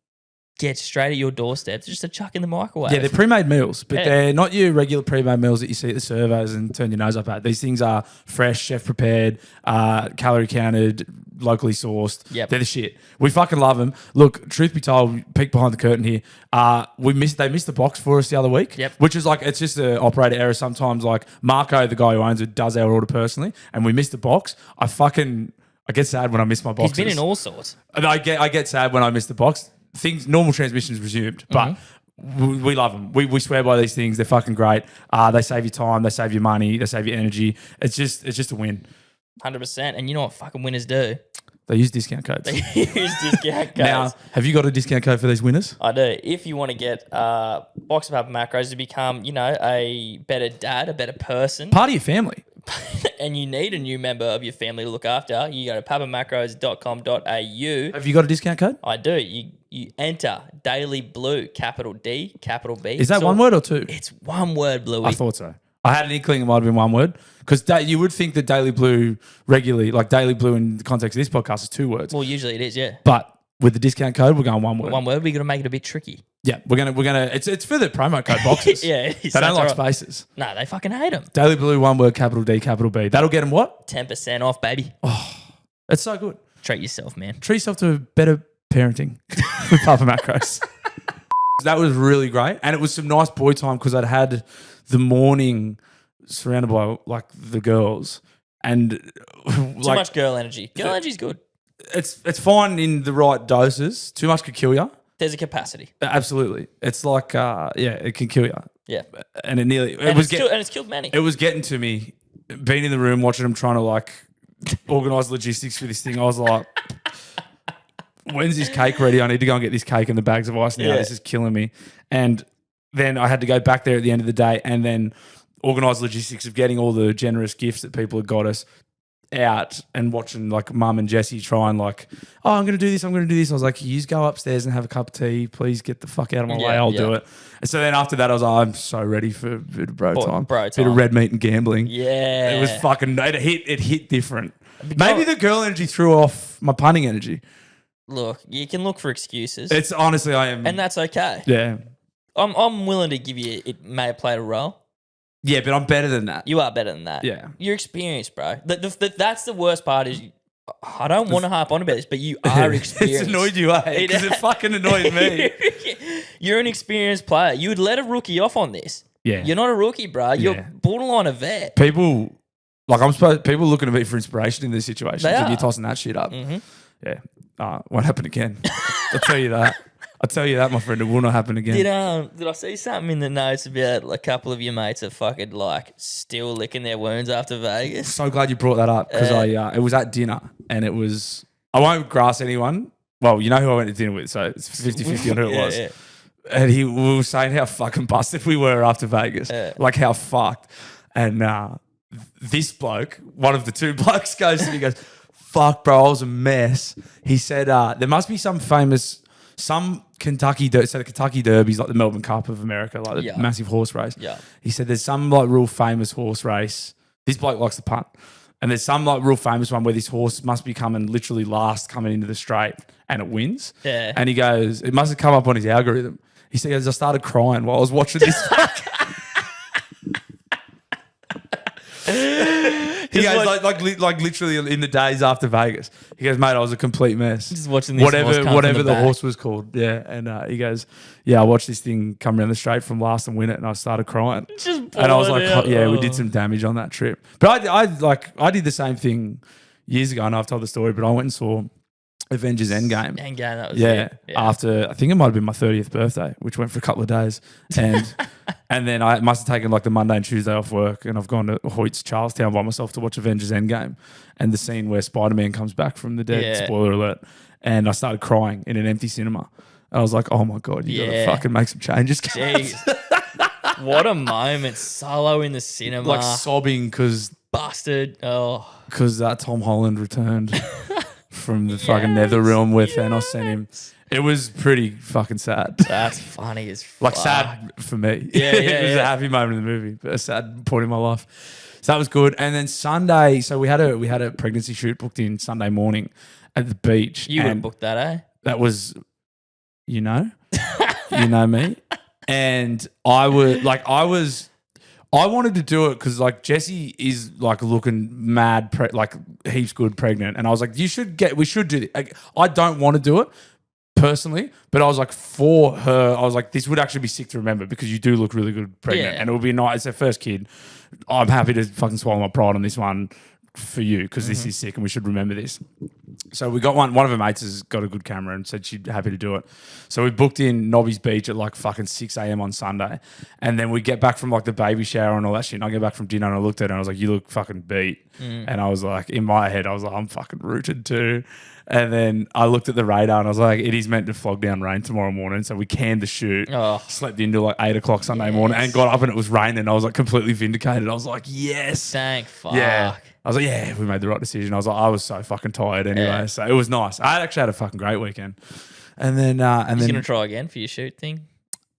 get straight at your doorstep just to chuck in the microwave. Yeah, they're pre-made meals, but they're not your regular pre-made meals that you see at the servos and turn your nose up at. These things are fresh, chef prepared, calorie counted, locally sourced. Yep. They're the shit. We fucking love them. Look, truth be told, peek behind the curtain here. They missed the box for us the other week, which is like, it's just an operator error. Sometimes like Marco, the guy who owns it, does our order personally, and we missed the box. I get sad when I miss my boxes. He's been in all sorts. I get sad when I miss the box. Normal transmissions resumed, but we love them. We swear by these things. They're fucking great. They save you time. They save you money. They save you energy. It's just a win. 100%. And you know what fucking winners do? They use discount codes. They use discount codes. Now, have you got a discount code for these winners? I do. If you want to get Box of Papa Macros to become, a better dad, a better person. Part of your family. And you need a new member of your family to look after, you go to papamacros.com.au. Have you got a discount code? I do. You enter Daily Blue, capital D, capital B. Is that one word or two? It's one word, Bluey. I thought so. I had an inkling it might have been one word because you would think that Daily Blue regularly, like Daily Blue in the context of this podcast, is two words. Well, usually it is, yeah. But with the discount code, we're going one word. One word. We're gonna make it a bit tricky. Yeah, we're gonna. It's for the promo code boxes. Yeah, it is. They don't like spaces. No, they fucking hate them. Daily Blue, one word, capital D, capital B. That'll get them what? 10% off, baby. Oh, it's so good. Treat yourself, man. Treat yourself to better parenting with Papa Macros. That was really great, and it was some nice boy time because I'd had the morning surrounded by like the girls and too much girl energy. Girl energy's good. It's fine in the right doses. Too much could kill you. There's a capacity. Absolutely. It's like, it can kill you. Yeah. And it's killed many. It was getting to me. Being in the room, watching them trying to like organise logistics for this thing, I was like, when's this cake ready? I need to go and get this cake and the bags of ice now. Yeah. This is killing me. And then I had to go back there at the end of the day and then organise logistics of getting all the generous gifts that people had got us out and watching like Mum and Jessie try and like, oh, I'm going to do this. I was like, you just go upstairs and have a cup of tea. Please get the fuck out of my way. I'll do it. And so then after that, I was like, I'm so ready for a bit of bro time. Bit of red meat and gambling. Yeah. It was fucking, it hit different. Maybe the girl energy threw off my punning energy. Look, you can look for excuses. It's honestly, I am. And that's okay. Yeah. I'm willing to give you, it may have played a role. Yeah, but I'm better than that. You are better than that. Yeah. You're experienced, bro. That's the worst part is, I don't want to harp on about this, but you are experienced. It's annoyed you, eh? Because it fucking annoyed me. You're an experienced player. You would let a rookie off on this. Yeah. You're not a rookie, bro. You're borderline a vet. People looking at me for inspiration in these situations and you're tossing that shit up. Mm-hmm. Yeah. Won't happen again. I'll tell you that. My friend. It will not happen again. Did I see something in the notes about a couple of your mates are fucking like still licking their wounds after Vegas? So glad you brought that up because it was at dinner and it was, I won't grass anyone. Well, you know who I went to dinner with, so it's 50-50 on who it was. Yeah. And we were saying how fucking busted we were after Vegas. Like how fucked. And this bloke, one of the two blokes goes to me, he goes, fuck bro, I was a mess. He said there must be some Kentucky Derby, so the Kentucky Derby is like the Melbourne Cup of America, like the massive horse race. Yeah. He said there's some like real famous horse race. This bloke likes to punt. And there's some like real famous one where this horse must be coming literally last coming into the straight and it wins. Yeah. And he goes, it must have come up on his algorithm. He says, I started crying while I was watching this. He goes like literally in the days after Vegas. He goes, mate, I was a complete mess. Just watching this whatever the horse was called. Yeah, and he goes, yeah, I watched this thing come around the straight from last and win it, and I started crying. And I was like, we did some damage on that trip. But I did the same thing years ago, and I've told the story. But I went and saw Avengers Endgame. That was it. After I think it might have been my 30th birthday, which went for a couple of days, and and then I must have taken like the Monday and Tuesday off work, and I've gone to Hoyt's Charlestown by myself to watch Avengers Endgame, and the scene where Spider-Man comes back from the dead. Yeah. Spoiler alert! And I started crying in an empty cinema. I was like, oh my god, you gotta fucking make some changes, guys. What a moment! Solo in the cinema, like sobbing because busted. Oh, because Tom Holland returned. From the fucking nether realm where Thanos sent him. It was pretty fucking sad. That's funny as fuck. Like sad for me. It was a happy moment in the movie, but a sad point in my life. So that was good. And then Sunday, so we had a pregnancy shoot booked in Sunday morning at the beach. You would have booked that, eh? That was, You know me? And I wanted to do it because like Jessie is like looking mad, like heaps good pregnant. And I was like, we should do it. Like, I don't want to do it personally, but I was like, for her, I was like, this would actually be sick to remember because you do look really good pregnant. And it would be nice. It's her first kid. I'm happy to fucking swallow my pride on this one for you because this is sick and we should remember this. So we got one of her mates has got a good camera and said she'd happy to do it. So we booked in Nobby's Beach at like fucking 6 a.m. on Sunday. And then we get back from like the baby shower and all that shit. And I get back from dinner and I looked at her and I was like, you look fucking beat. And I was like, in my head, I was like, I'm fucking rooted too. And then I looked at the radar and I was like, it is meant to flog down rain tomorrow morning. So we canned the shoot, slept into like 8 o'clock Sunday morning and got up and it was raining. I was like completely vindicated. I was like, yes. Thank fuck. Yeah. I was like, yeah, we made the right decision. I was like, I was so fucking tired anyway. So it was nice. I actually had a fucking great weekend. And then, He's going to try again for your shoot thing?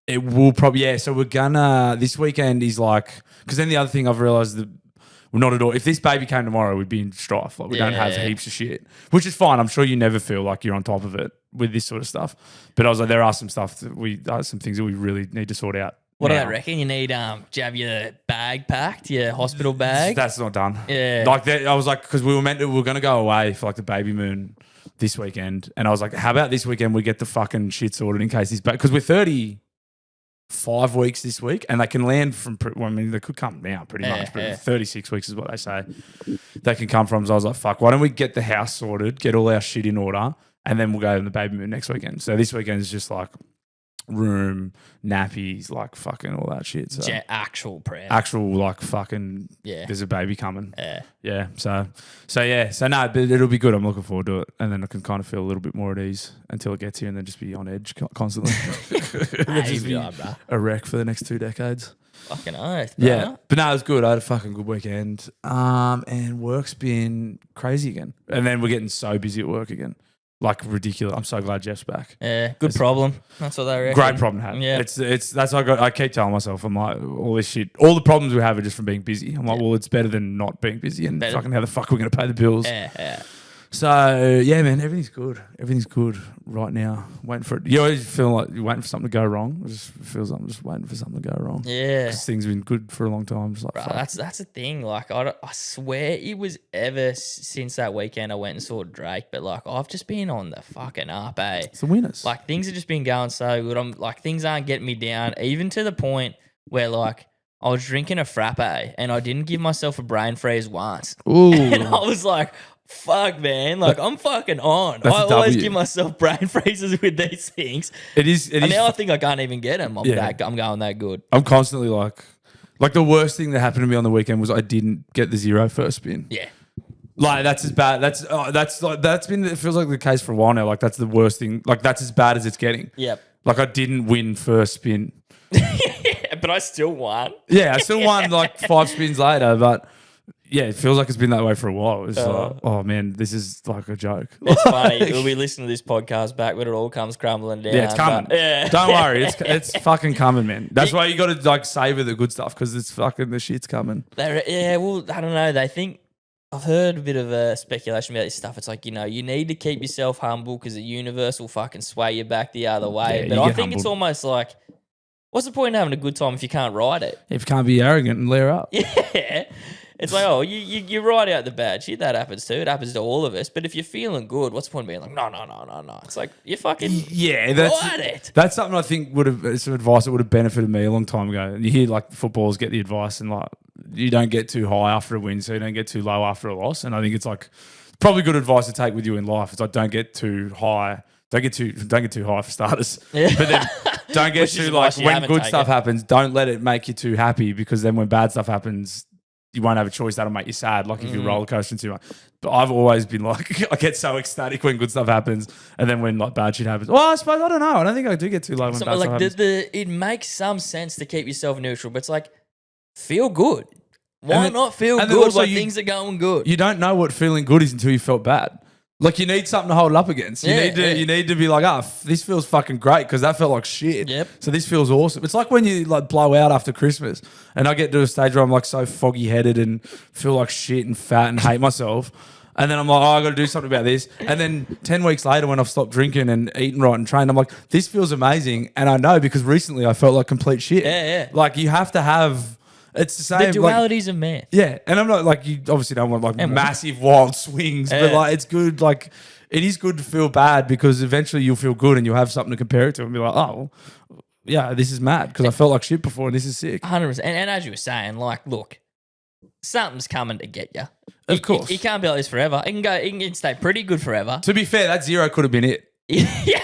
It will probably, yeah. So we're gonna, this weekend is like, because then the other thing I've realized that we're not at all, if this baby came tomorrow, we'd be in strife. Like we don't have heaps of shit, which is fine. I'm sure you never feel like you're on top of it with this sort of stuff. But I was like, there are some stuff that some things that we really need to sort out. What do I reckon? You need to have your bag packed, your hospital bag. That's not done. Yeah. Like I was like, because we were going to go away for like the baby moon this weekend. And I was like, how about this weekend we get the fucking shit sorted in case he's back? Because we're 35 weeks this week and they can land from, well, I mean, they could come now pretty much, but 36 weeks is what they say they can come from. So I was like, fuck, why don't we get the house sorted, get all our shit in order, and then we'll go to the baby moon next weekend. So this weekend is just like room, nappies, like fucking all that shit. So actual prep. Actual like fucking there's a baby coming. Yeah. So no, but it'll be good. I'm looking forward to it. And then I can kind of feel a little bit more at ease until it gets here and then just be on edge constantly. Just be a wreck for the next 2 decades. Fucking oath, bro. Yeah. But no, it was good. I had a fucking good weekend. And work's been crazy again. And then we're getting so busy at work again. Like ridiculous. I'm so glad Jeff's back. Yeah, good problem. That's what they reckon. Great problem to have. Yeah. It's that's what I keep telling myself. I'm like, all this shit, all the problems we have are just from being busy. I'm like, well, it's better than not being busy and fucking how the fuck are we going to pay the bills? Yeah. So yeah, man, everything's good. Everything's good right now. Waiting for it. You always feel like you're waiting for something to go wrong. It just feels like I'm just waiting for something to go wrong. Yeah, because things have been good for a long time. Just like, bro, that's the thing. Like I swear it was ever since that weekend I went and saw Drake. But like I've just been on the fucking up. It's the winners. Like things have just been going so good. I'm like things aren't getting me down, even to the point where like I was drinking a frappe and I didn't give myself a brain freeze once. Ooh, and I was like, fuck, man. Like, I'm fucking on. I always give myself brain freezes with these things. It is. And now I think I can't even get them. I'm going that good. I'm constantly like the worst thing that happened to me on the weekend was I didn't get the 0 first spin. Yeah. Like, that's as bad. That's been, it feels like the case for a while now. Like, that's the worst thing. Like, that's as bad as it's getting. Yep. Like, I didn't win first spin. But I still won. Yeah, I still won like 5 spins later, but yeah, it feels like it's been that way for a while. It's like, oh man, this is like a joke. It's funny. We'll be listening to this podcast back when it all comes crumbling down. Yeah, it's coming. Don't worry, it's fucking coming, man. That's why you got to like savor the good stuff because it's fucking the shit's coming. Yeah, well, I don't know. They think I've heard a bit of speculation about this stuff. It's like, you know, you need to keep yourself humble because the universe will fucking sway you back the other way. Yeah, but I think it's almost like, what's the point in having a good time if you can't ride it? If you can't be arrogant and layer up. Yeah. It's like, oh, you ride out the bad shit. That happens too. It happens to all of us. But if you're feeling good, what's the point of being like, no. It's like, you fucking ride it. That's something I think some advice that would have benefited me a long time ago. And you hear like footballers get the advice and like, you don't get too high after a win, so you don't get too low after a loss. And I think it's like probably good advice to take with you in life. It's like, don't get too high. Don't get too high for starters. Yeah. But then don't get too like when good stuff happens, don't let it make you too happy because then when bad stuff happens, you won't have a choice. That'll make you sad, like if you're roller coasting too much. But I've always been like, I get so ecstatic when good stuff happens, and then when like bad shit happens, well, I suppose I don't know. I don't think I do get too low when bad stuff happens. It makes some sense to keep yourself neutral, but it's like feel good. Why not feel good when things are going good? You don't know what feeling good is until you felt bad. Like you need something to hold up against. You need to be like, this feels fucking great because that felt like shit. Yep. So this feels awesome. It's like when you like blow out after Christmas and I get to a stage where I'm like so foggy headed and feel like shit and fat and hate myself. And then I'm like, I got to do something about this. And then 10 weeks later, when I've stopped drinking and eating right and trained, I'm like, this feels amazing. And I know because recently I felt like complete shit. Yeah. Like you have to have, it's the same. The dualities of man. Yeah. And I'm not like, you obviously don't want like massive wild swings, but like it's good. Like it is good to feel bad because eventually you'll feel good and you'll have something to compare it to and be like, oh, yeah, this is mad because I felt like shit before and this is sick. 100%. And as you were saying, like, look, something's coming to get you. Of course. It can't be like this forever. It can stay pretty good forever. To be fair, that 0 could have been it. Yeah.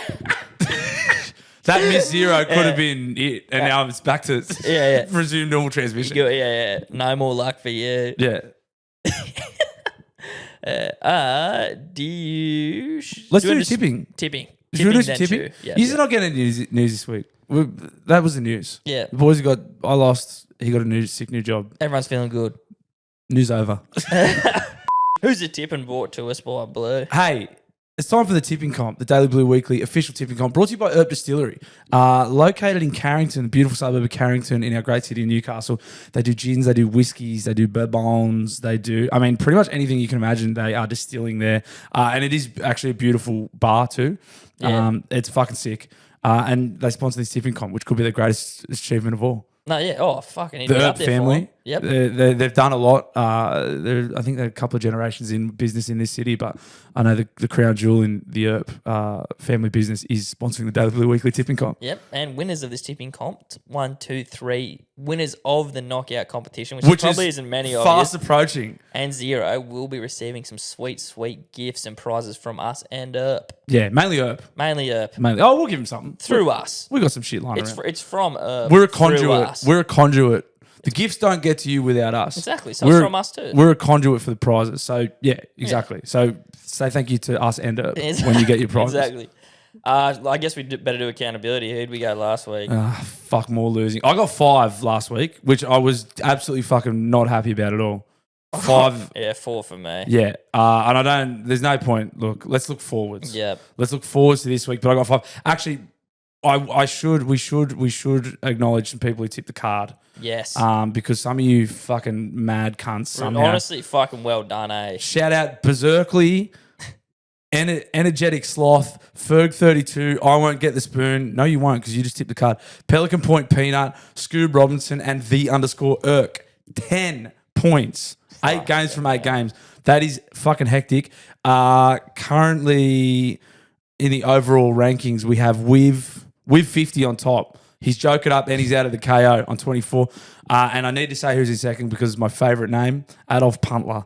That missed 0 could have been it. And now it's back to resume normal transmission. Yeah. No more luck for you. Yeah. Do you... Let's do tipping. Tipping. Should we do some tipping? You're not getting news this week. That was the news. Yeah. The boys got, I lost, he got a sick new job. Everyone's feeling good. News over. Who's the tipping brought to us by Blue? Hey, it's time for the tipping comp, the Daily Blue Weekly official tipping comp, brought to you by Herb Distillery. Located in Carrington, the beautiful suburb of Carrington in our great city of Newcastle. They do gins, they do whiskies, they do bourbons, they do, I mean, pretty much anything you can imagine they are distilling there. And it is actually a beautiful bar too. Yeah. It's fucking sick. And they sponsor this tipping comp, which could be the greatest achievement of all. No, yeah. Oh, fucking The Herb family. Yep. They've done a lot. I think they're a couple of generations in business in this city, but I know the crown jewel in the Herb family business is sponsoring the Daily Blue Weekly tipping comp. Yep. And winners of this tipping comp, 1, 2, 3 winners of the knockout competition, which probably isn't many of you. Fast approaching. And 0 will be receiving some sweet, sweet gifts and prizes from us and Herb. Yeah, mainly Herb. Mainly Herb. Oh, we'll give him something. Through us. We got some shit lying around. It's from Herb. We're a conduit. Us. We're a conduit. The gifts don't get to you without us. Exactly. So it's from us too. We're a conduit for the prizes. So, yeah, exactly. Yeah. So, say thank you to us and Herb when you get your prizes. Exactly. I guess we better do accountability. Who'd we go last week? Fuck, more losing. I got 5 last week, which I was absolutely fucking not happy about at all. 5. Yeah, 4 for me. Yeah. And there's no point. Look, let's look forwards. Yeah. Let's look forwards to this week, but I got 5. Actually, we should acknowledge some people who tipped the card. Yes. Because some of you fucking mad cunts somehow. Honestly, fucking well done, eh? Shout out Berserkly, Energetic Sloth, Ferg32, I won't get the spoon. No, you won't because you just tipped the card. Pelican Point Peanut, Scoob Robinson, and _Irk. 10 points. 8 games from 8 games. That is fucking hectic. Currently in the overall rankings, we have with 50 on top. He's joking up and he's out of the KO on 24. And I need to say who's in second because it's my favourite name, Adolf Puntler.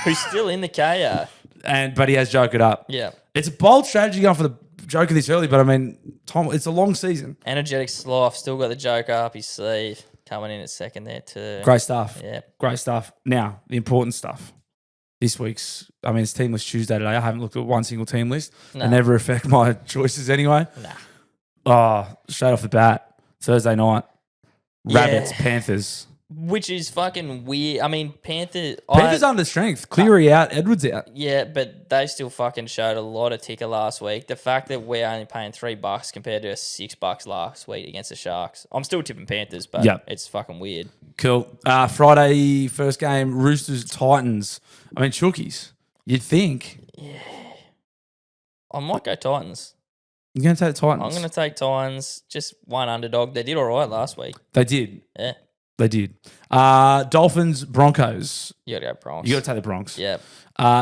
Who's still in the KO. But he has joked it up. Yeah. It's a bold strategy going for the joker this early, but I mean, Tom, it's a long season. Energetic Sloth still got the joke up his sleeve. Coming in at second there too. Great stuff. Yeah. Great stuff. Now, the important stuff. This week's, I mean, it's Team List Tuesday today. I haven't looked at one single team list. No. They never affect my choices anyway. Nah. Oh, straight off the bat, Thursday night, Rabbits, Panthers. Which is fucking weird. I mean, Panthers under strength. Cleary out, Edwards out. Yeah, but they still fucking showed a lot of ticker last week. The fact that we're only paying $3 compared to $6 last week against the Sharks. I'm still tipping Panthers, but it's fucking weird. Cool. Friday, first game, Roosters, Titans. I mean, Chookies. You'd think. Yeah. I might go Titans. You're going to take the Titans? I'm going to take Titans. Just one underdog. They did all right last week. They did. Yeah. They did. Dolphins, Broncos. You got to go Bronx. You got to take the Bronx. Yep.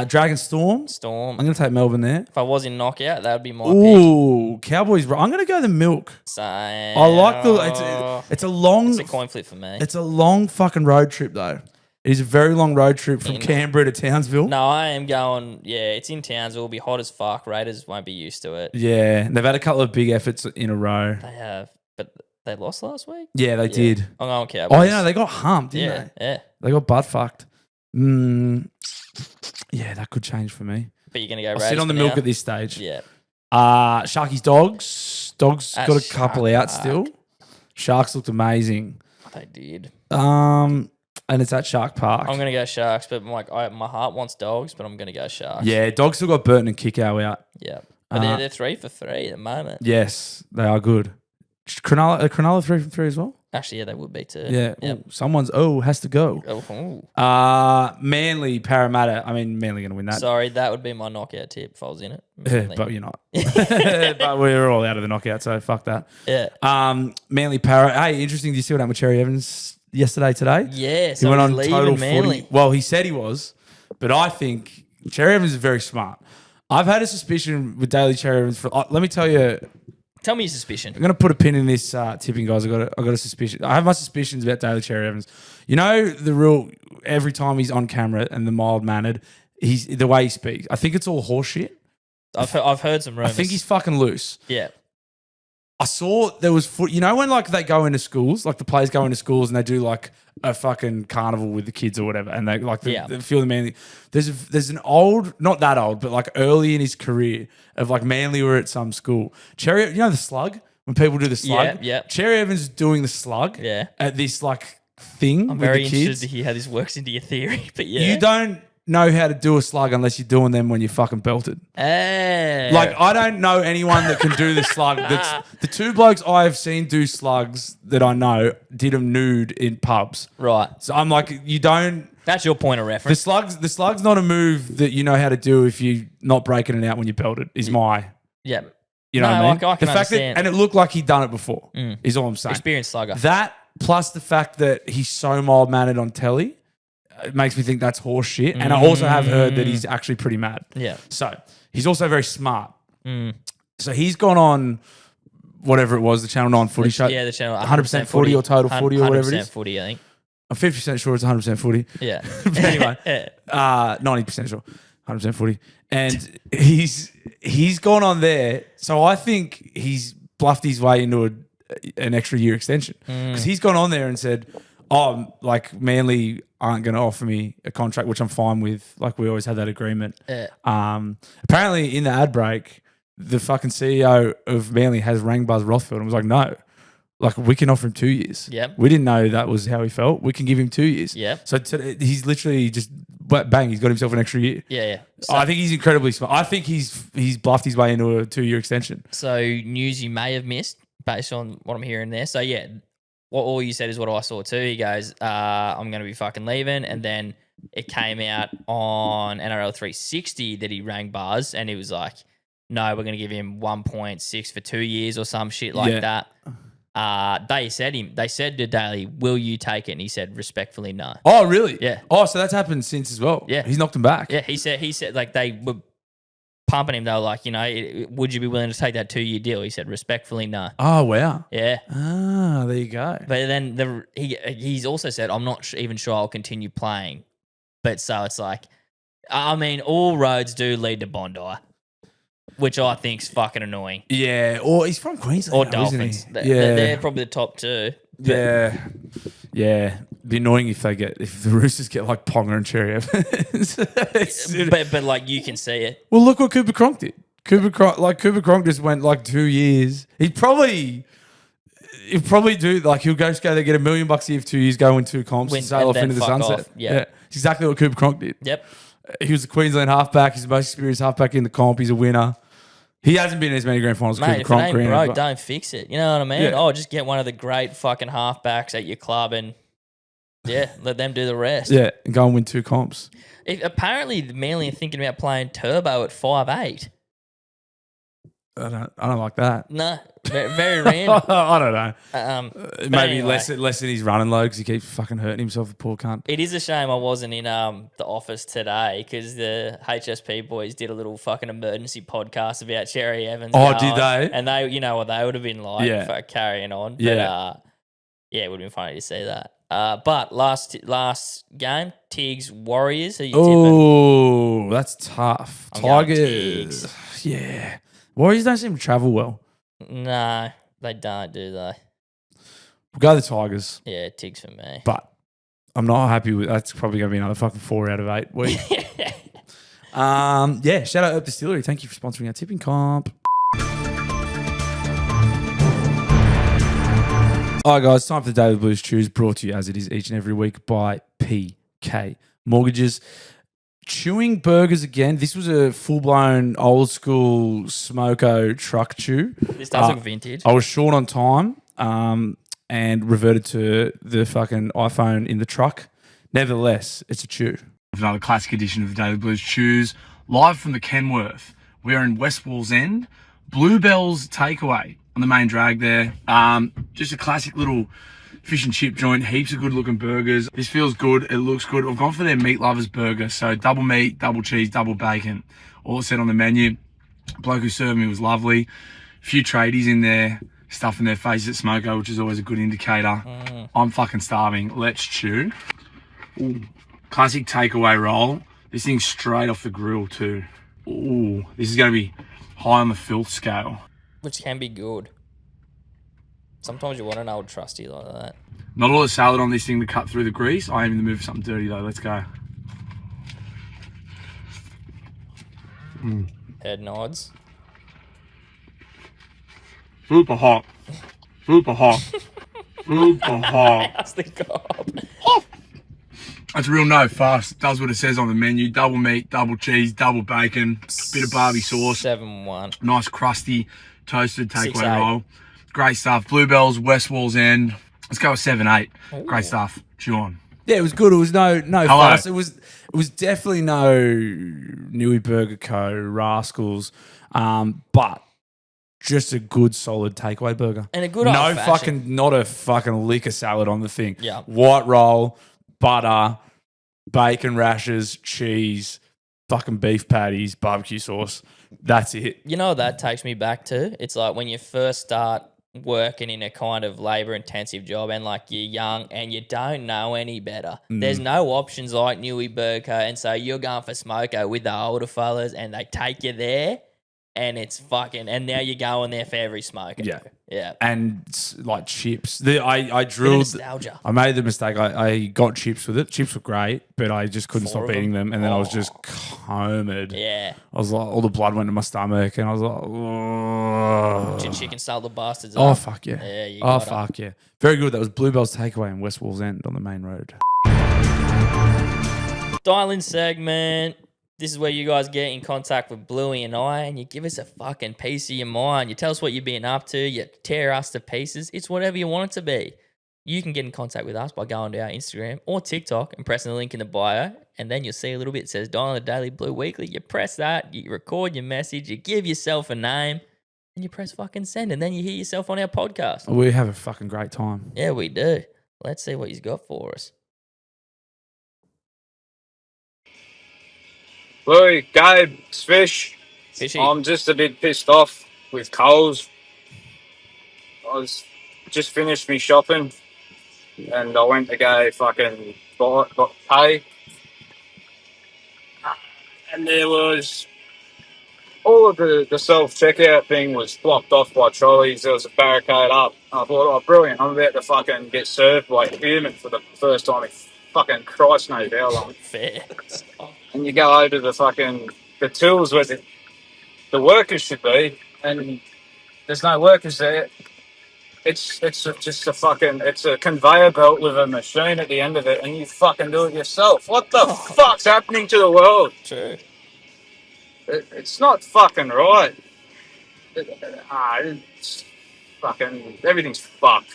Dragon, Storm. Storm. I'm going to take Melbourne there. If I was in knockout, that would be my pick. Cowboys. I'm going to go the Milk. Same. I like the. It's a long. It's a coin flip for me. It's a long fucking road trip though. It is a very long road trip from Canberra to Townsville. No, I am going. Yeah, it's in Townsville. It'll be hot as fuck. Raiders won't be used to it. Yeah, they've had a couple of big efforts in a row. They have, but they lost last week. Yeah, they did. I'm going Cowboys. Oh yeah, they got humped, didn't they? Yeah. They got butt fucked. Yeah, that could change for me. But you're gonna go. I'll sit on the Milk at this stage. Yeah. Sharkies, Dogs. Dogs got a couple out still. Sharks looked amazing. They did. And it's at Shark Park. I'm going to go Sharks, but my heart wants Dogs, but I'm going to go Sharks. Yeah, Dogs still got Burton and Kickow out. Yeah. But they're 3 for 3 at the moment. Yes, they are good. Cronulla 3 from 3 as well? Actually, yeah, they would be too. Yeah. Yep. Ooh, someone's has to go. Manly, Parramatta. I mean, Manly going to win that. Sorry, that would be my knockout tip if I was in it. But you're not. But we're all out of the knockout, so fuck that. Yeah. Manly, Parra. Hey, interesting. Did you see what happened with Cherry Evans today? Yeah. He went on total Manly. 40. Well, he said he was, but I think Cherry Evans is very smart. I've had a suspicion with Daily Cherry Evans for. Let me tell you. Tell me your suspicion. I'm going to put a pin in this tipping, guys. I got a suspicion. I have my suspicions about Daly Cherry Evans. You know the rule. Every time he's on camera and the mild mannered, he's the way he speaks. I think it's all horseshit. I've heard some rumors. I think he's fucking loose. Yeah. I saw there was you know when like they go into schools, like the players go into schools and they do like a fucking carnival with the kids or whatever, and they like they feel the Manly. There's an old, not that old, but like early in his career of like Manly were at some school. Cherry, you know the slug when people do the slug. Yeah. Cherry Evans is doing the slug. Yeah. At this like thing. I'm with very the kids. interested to hear how this works into your theory, but yeah. You don't know how to do a slug unless you're doing them when you're fucking belted. Hey. Like, I don't know anyone that can do the slug. That's the two blokes I have seen do slugs that I know did them nude in pubs. Right. So I'm like, you don't. That's your point of reference. The slug's not a move that you know how to do if you're not breaking it out when you're belted. Is my. Yeah. You know what I mean? I can understand. And it looked like he'd done it before. Is all I'm saying. Experienced slugger. That plus the fact that he's so mild mannered on telly. It makes me think that's horse shit. And I also have heard that he's actually pretty mad. Yeah. So he's also very smart. So he's gone on whatever it was, the Channel 9 footy show. Yeah, the channel. 100% footy or total footy or whatever it is. 100% footy, I think. I'm 50% sure it's 100% footy. Yeah. But anyway, 90% sure. 100% footy. And he's gone on there. So I think he's bluffed his way into an extra year extension. Because he's gone on there and said, oh, like Manly aren't going to offer me a contract, which I'm fine with. Like we always had that agreement. Apparently in the ad break, the fucking CEO of Manly has rang Buzz Rothfield and was like, no, like we can offer him 2 years. Yep. We didn't know that was how he felt. We can give him 2 years. Yep. So he's literally just bang, he's got himself an extra year. Yeah. So, I think he's incredibly smart. I think he's bluffed his way into a 2-year extension. So news you may have missed based on what I'm hearing there. So yeah, what all you said is what I saw too. He goes, I'm going to be fucking leaving. And then it came out on NRL 360 that he rang Buzz and he was like, no, we're going to give him 1.6 for 2 years or some shit like that. They said to Daly, will you take it? And he said, respectfully, no. Oh, really? Yeah. Oh, so that's happened since as well. Yeah. He's knocked him back. Yeah, he said like they were pumping him. They were like, you know, would you be willing to take that 2-year deal? He said, respectfully, no. Oh, wow. Yeah. Ah, there you go. But then he's also said, I'm not even sure I'll continue playing. But so it's like, I mean, all roads do lead to Bondi, which I think's fucking annoying. Yeah, or he's from Queensland. Or now, Dolphins. Isn't he? They're probably the top two. Yeah. It'd be annoying if the Roosters get like Ponga and Cherry Evans. but like you can see it. Well, look what Cooper Cronk did. Cooper Cronk just went like 2 years. He'll probably do like he'll go there, get $1 million a year for 2 years, go win 2 comps, and sail off into the sunset. Off. Yeah. It's exactly what Cooper Cronk did. Yep. He was the Queensland halfback. He's the most experienced halfback in the comp. He's a winner. He hasn't been in as many grand finals as Cooper Cronk. If it ain't broke, don't fix it. You know what I mean? Yeah. Just get one of the great fucking halfbacks at your club and let them do the rest. Yeah, and go and win 2 comps. Apparently, Manly are thinking about playing Turbo at 5'8". I don't like that. No, very random. I don't know. Maybe anyway. less in his running load because he keeps fucking hurting himself, the poor cunt. It is a shame I wasn't in the office today because the HSP boys did a little fucking emergency podcast about Cherry Evans. Oh, did they? And they, you know what they would have been like for carrying on. But, it would have been funny to see that. But last game, Tiggs Warriors. Who you tipping? Oh, that's tough. I'm going Tigers. Tiggs. Yeah. Warriors don't seem to travel well. No, they don't, do they? We'll go the Tigers. Yeah, Tiggs for me. But I'm not happy with that's probably going to be another fucking 4 out of 8 week. Shout out Herb Distillery. Thank you for sponsoring our tipping comp. All right, guys, time for the Daily Blues Chews, brought to you as it is each and every week by PK Mortgages. Chewing burgers again. This was a full-blown old-school smoko truck chew. This does look vintage. I was short on time, and reverted to the fucking iPhone in the truck. Nevertheless, it's a chew. Another classic edition of the Daily Blues Chews, live from the Kenworth. We are in West Wallsend, Bluebell's Takeaway on the main drag there. Just a classic little fish and chip joint, heaps of good looking burgers. This feels good, it looks good. I've gone for their meat lovers burger, so double meat, double cheese, double bacon, all set on the menu. Bloke who served me was lovely. A few tradies in there, stuffing their faces at smoko, which is always a good indicator. I'm fucking starving. Let's chew. Ooh. Classic takeaway roll. This thing's straight off the grill too. Ooh, this is going to be high on the filth scale. Which can be good. Sometimes you want an old trusty like that. Not all the salad on this thing to cut through the grease. I am in the mood for something dirty though. Let's go. Head nods. Super hot. Super hot. Super hot. How's the gob? That's a real no fuss. Does what it says on the menu. Double meat, double cheese, double bacon, bit of barbie sauce. 7-1. Nice crusty toasted takeaway 6-8. roll. Great stuff. Bluebells, West Wallsend. Let's go with 7-8. Ooh. Great stuff. Chew on. Yeah, it was good. It was no Hello. fuss. It was definitely no Newey Burger Co. Rascals, but just a good solid takeaway burger. And a good no old-fashioned. fucking not a fucking lick of salad on the thing. Yeah. White roll, butter, bacon rashers, cheese, fucking beef patties, barbecue sauce. That's it. You know what that takes me back to? It's like when you first start working in a kind of labor intensive job and like you're young and you don't know any better. There's no options like Newey Burger, and so you're going for smoko with the older fellas and they take you there and it's fucking, and now you're going there for every smoko. Yeah. Yeah. And like chips. I Bit of drilled. nostalgia. I made the mistake. I got chips with it. Chips were great, but I just couldn't 4 stop of eating them. And then I was Oh. just comed. Yeah. I was like, all the blood went to my stomach, and I was like, Your oh, chicken style the bastards oh up. fuck yeah. Yeah, you Oh got it. fuck yeah. Very good. That was Bluebell's Takeaway in West Wallsend on the main road. Dial-in segment. This is where you guys get in contact with Bluey and I, and you give us a fucking piece of your mind. You tell us what you've been up to. You tear us to pieces. It's whatever you want it to be. You can get in contact with us by going to our Instagram or TikTok and pressing the link in the bio, and then you'll see a little bit. It says Dial in the Daily Blue Weekly. You press that, you record your message, you give yourself a name, and you press fucking send, and then you hear yourself on our podcast. We have a fucking great time. Yeah, we do. Let's see what he's got for us. Bluey, Gabe, it's Fish. Fishy. I'm just a bit pissed off with Coles. Just finished me shopping and I went to go fucking pay. And there was all of the self-checkout thing was blocked off by trolleys. There was a barricade up. I thought, oh, brilliant. I'm about to fucking get served by a human for the first time in fucking Christ knows how long. Fair. And you go over to the tools where the workers should be, and there's no workers there. It's just it's a conveyor belt with a machine at the end of it, and you fucking do it yourself. What the fuck's happening to the world? True. It's not fucking right. It's fucking everything's fucked.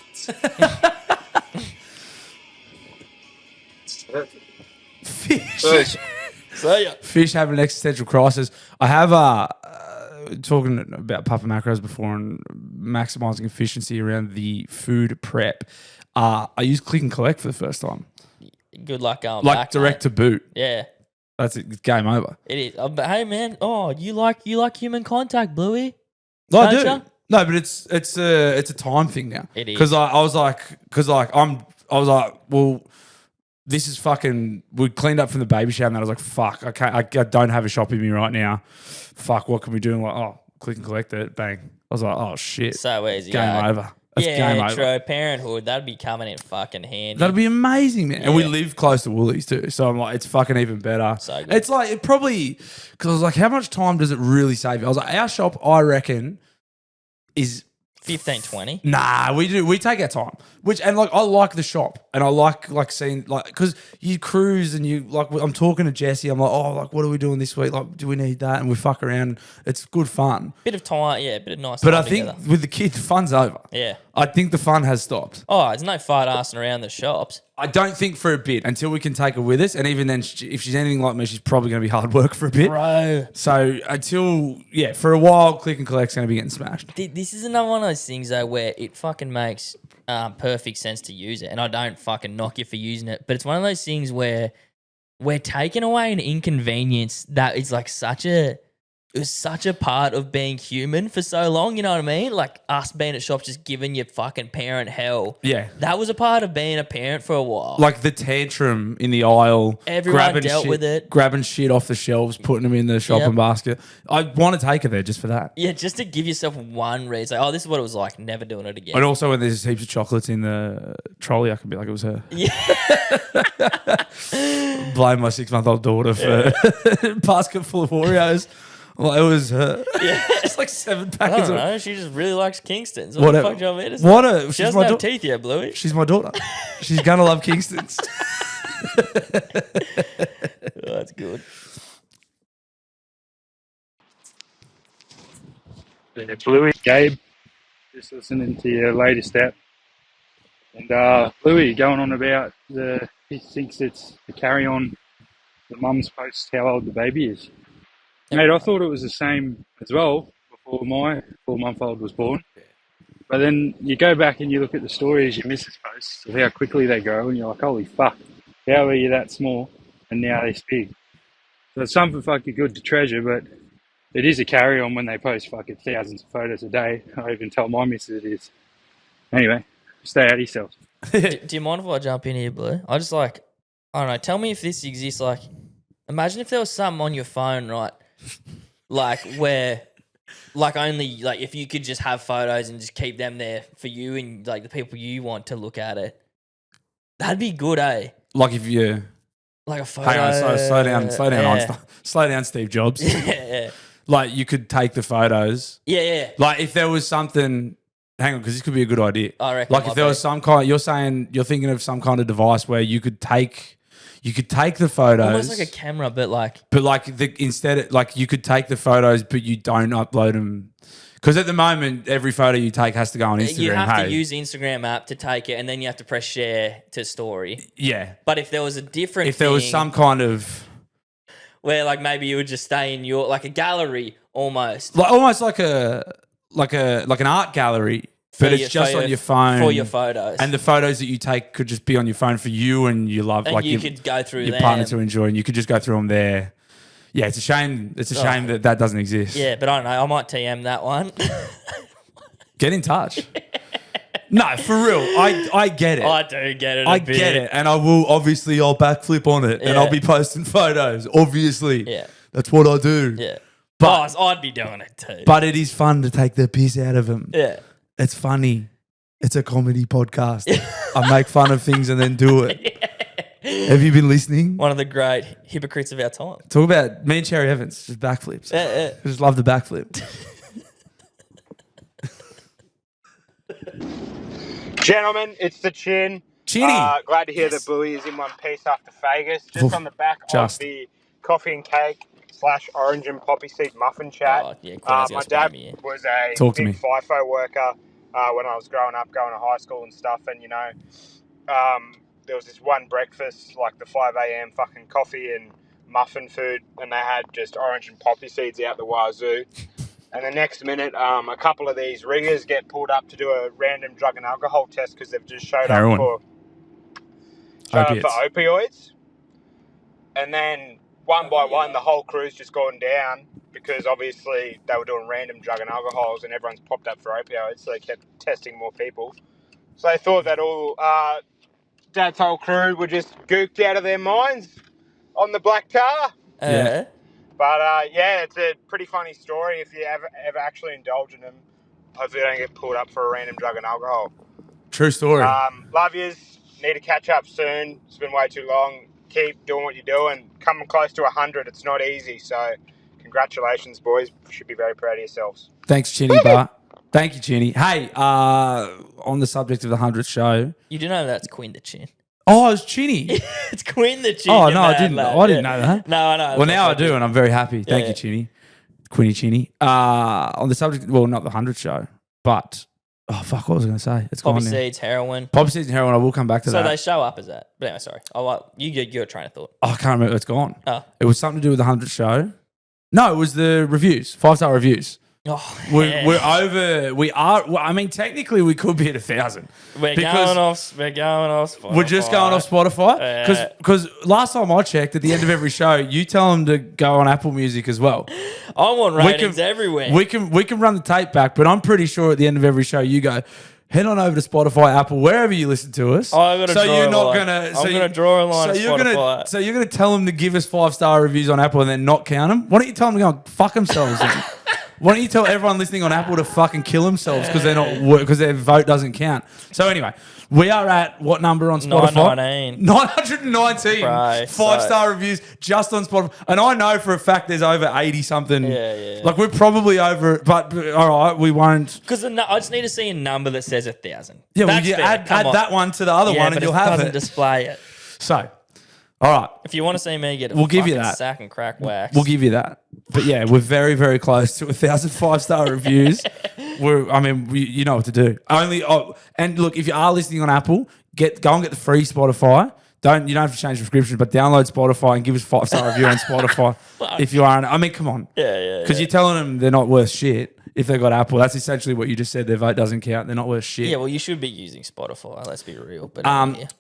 Fish. So yeah. Fish have an existential crisis. I have talking about Papa Macros before and maximizing efficiency around the food prep. I used click and collect for the first time, Good luck going like back, direct mate. to boot. Yeah, That's it. It's game over. it is. But hey, man. Oh, you like human contact, Bluey? No, I Don't do. ya? No, but it's a time thing now. It is. Because I was like, well, this is fucking. We cleaned up from the baby shower, and then I was like, fuck, I don't have a shop in me right now. Fuck, what can we do? And I'm like, oh, click and collect it. Bang. I was like, oh shit, So easy. game yeah. over. That's Yeah, game over. true. Parenthood, that'd be coming in fucking handy. That'd be amazing, man. And we Yeah. live close to Woolies too, so I'm like, it's fucking even better. So good. It's like it probably because I was like, how much time does it really save? I was like, our shop, I reckon, is 15, 20. Nah, we take our time. And like I like the shop, and I like seeing like because you cruise and you like I'm talking to Jesse. I'm like, oh, like what are we doing this week? Like, do we need that? And we fuck around. It's good fun. Bit of time, yeah, bit of nice But time I think together. with the kids, the fun's over. Yeah. I think the fun has stopped. Oh, there's no fart arsing around the shops. I don't think for a bit until we can take her with us. And even then, if she's anything like me, she's probably going to be hard work for a bit. Bro. So for a while, click and collect's going to be getting smashed. This is another one of those things, though, where it fucking makes perfect sense to use it. And I don't fucking knock you for using it. But it's one of those things where we're taking away an inconvenience that is like it was such a part of being human for so long, you know what I mean? Like us being at shops just giving your fucking parent hell. Yeah. That was a part of being a parent for a while. Like the tantrum in the aisle. Everyone dealt with it. Grabbing shit off the shelves, putting them in the shopping basket. I want to take her there just for that. Yeah, just to give yourself one reason. Like, oh, this is what it was like. Never doing it again. And also when there's heaps of chocolates in the trolley, I can be like, it was her. Yeah. Blame my 6-month-old daughter for a basket full of Oreos. Well, it was her. Yeah. It's like 7 I packets don't of... know. She just really likes Kingston's. What the fuck do you want me to say? She She's doesn't my have teeth yet, Bluey. She's my daughter. She's going to love Kingston's. Oh, that's good. Bluey, Gabe, just listening to your latest app. And Bluey going on about he thinks it's the carry on the mum's posts how old the baby is. Mate, I thought it was the same as well before my 4-month-old was born. But then you go back and you look at the stories your missus posts of how quickly they grow and you're like, holy fuck, how were you that small and now they're big? So it's something fucking good to treasure, but it is a carry on when they post fucking thousands of photos a day. I even tell my missus it is. Anyway, stay out of yourselves. Do you mind if I jump in here, Blue? I don't know, tell me if this exists. Like, imagine if there was something on your phone, right? Like where, like only, like if you could just have photos and just keep them there for you and like the people you want to look at it. That'd be good, eh? Like if you... Like a photo. Hang on, slow down, Yeah. slow down, Steve Jobs. Yeah. Like you could take the photos. Yeah. Like if there was something... Hang on, because this could be a good idea. I reckon. Like if there was some kind... You're thinking of some kind of device where you could take the photos. Almost like a camera, but like... But like instead, like you could take the photos, but you don't upload them. Because at the moment, every photo you take has to go on Instagram. You have to use the Instagram app to take it, and then you have to press share to story. Yeah. But if there was a different If there was some kind of... where like maybe you would just stay in your... Like a gallery almost. Like almost like an art gallery. But it's just on your phone. For your photos. And the photos that you take could just be on your phone for you and you love. And like you could go through your partner to enjoy, and you could just go through them there. Yeah, it's a shame. It's a shame that doesn't exist. Yeah, but I don't know. I might TM that one. Get in touch. No, for real. I get it. I do get it. I get it. And I'll backflip on it and I'll be posting photos, obviously. Yeah. That's what I do. Yeah. But I'd be doing it too. But it is fun to take the piss out of them. Yeah. It's funny. It's a comedy podcast. I make fun of things and then do it. Have you been listening? One of the great hypocrites of our time. Talk about me and Cherry Evans, just backflips. Yeah. I just love the backflip. Gentlemen, it's the Chin. Chinny. Glad to hear that Bluey is in one piece after Vegas. Just on the back of the coffee and cake / orange and poppy seed muffin chat. Oh, yeah, my dad was a big FIFO worker when I was growing up, going to high school and stuff. And, you know, there was this one breakfast, like the 5 a.m. fucking coffee and muffin food, and they had just orange and poppy seeds out the wazoo. And the next minute, a couple of these riggers get pulled up to do a random drug and alcohol test because they've just showed up for opioids. And then one by one, the whole crew's just gone down because obviously they were doing random drug and alcohols and everyone's popped up for opioids, so they kept testing more people. So they thought that all Dad's whole crew were just gooked out of their minds on the black tar. Yeah. But yeah, it's a pretty funny story if you ever actually indulge in them. Hopefully you don't get pulled up for a random drug and alcohol. True story. Love yous. Need to catch up soon. It's been way too long. Keep doing what you're doing. Coming close to 100, it's not easy. So congratulations, boys. You should be very proud of yourselves. Thanks, Chinny. Thank you, Chinny. Hey, on the subject of the 100th show. You do know that's Quinn the Chin. Oh, it's Chinny. It's Quinn the Chin. Oh, no, I didn't know that. No, I know. Well, now I do, and I'm very happy. Thank you, Chinny. Quinny Chinny. On the subject, well, not the 100th show, but Oh, fuck, what was I going to say? It's Poppy gone now. seeds, heroin. Poppy seeds and heroin, I will come back to So that. they show up as that. But anyway, sorry. You get your train of thought. I can't remember. It's gone. Oh. It was something to do with the 100th show. No, it was the reviews, 5-star reviews. Oh, We're over. We are. Well, I mean, technically, we could be at 1,000. We're going off Spotify. We're just going off Spotify because last time I checked, at the end of every show, you tell them to go on Apple Music as well. I want ratings everywhere. We can run the tape back, but I'm pretty sure at the end of every show, you go. Head on over to Spotify, Apple, wherever you listen to us. I'm gonna draw a line. So you're gonna tell them to give us 5-star reviews on Apple and then not count them. Why don't you tell them to go and fuck themselves? Then? Why don't you tell everyone listening on Apple to fucking kill themselves because their vote doesn't count? So anyway, we are at what number on Spotify? 919. Bro, 5-star reviews just on Spotify. And I know for a fact there's over 80 something. Yeah. Like we're probably over, but all right, we won't. Because I just need to see a number that says 1,000. Yeah, well, you add that one to the other one and you'll have it. Doesn't display it. So, all right. If you want to see me get we'll give you that. sack and crack wax. We'll give you that. But yeah, we're very, very close to 1,000 5-star reviews. You know what to do. And look, if you are listening on Apple, go and get the free Spotify. You don't have to change subscription, but download Spotify and give us 5-star review on Spotify. If you are, I mean, come on. Yeah. Because you're telling them they're not worth shit. If they've got Apple, that's essentially what you just said. Their vote doesn't count. They're not worth shit. Yeah, well, you should be using Spotify. Let's be real. But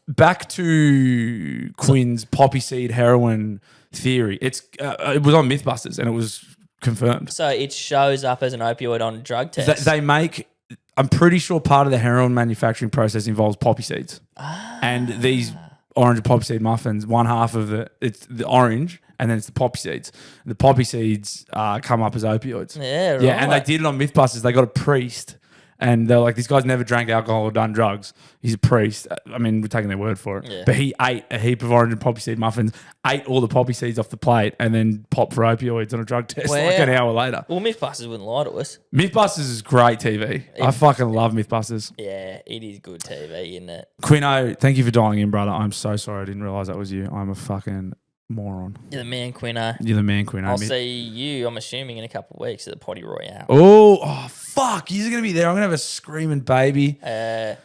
back to Quinn's poppy seed heroin theory. It was on MythBusters and it was confirmed. So it shows up as an opioid on drug tests. They make. I'm pretty sure part of the heroin manufacturing process involves poppy seeds, and these orange poppy seed muffins. One half of it's the orange. And then it's the poppy seeds. The poppy seeds come up as opioids. Yeah, right. Yeah, and they did it on MythBusters. They got a priest, and they're like, this guy's never drank alcohol or done drugs. He's a priest. I mean, we're taking their word for it. Yeah. But he ate a heap of orange and poppy seed muffins, ate all the poppy seeds off the plate, and then popped for opioids on a drug test like an hour later. Well, MythBusters wouldn't lie to us. MythBusters is great TV. I fucking love MythBusters. Yeah, it is good TV, isn't it? Quino, thank you for dialing in, brother. I'm so sorry. I didn't realize that was you. I'm a fucking moron. You're the man, Quino. You're the man, Quino. I'll see you, I'm assuming, in a couple of weeks at the Potty Royale. Oh, fuck. He's going to be there. I'm going to have a screaming baby. I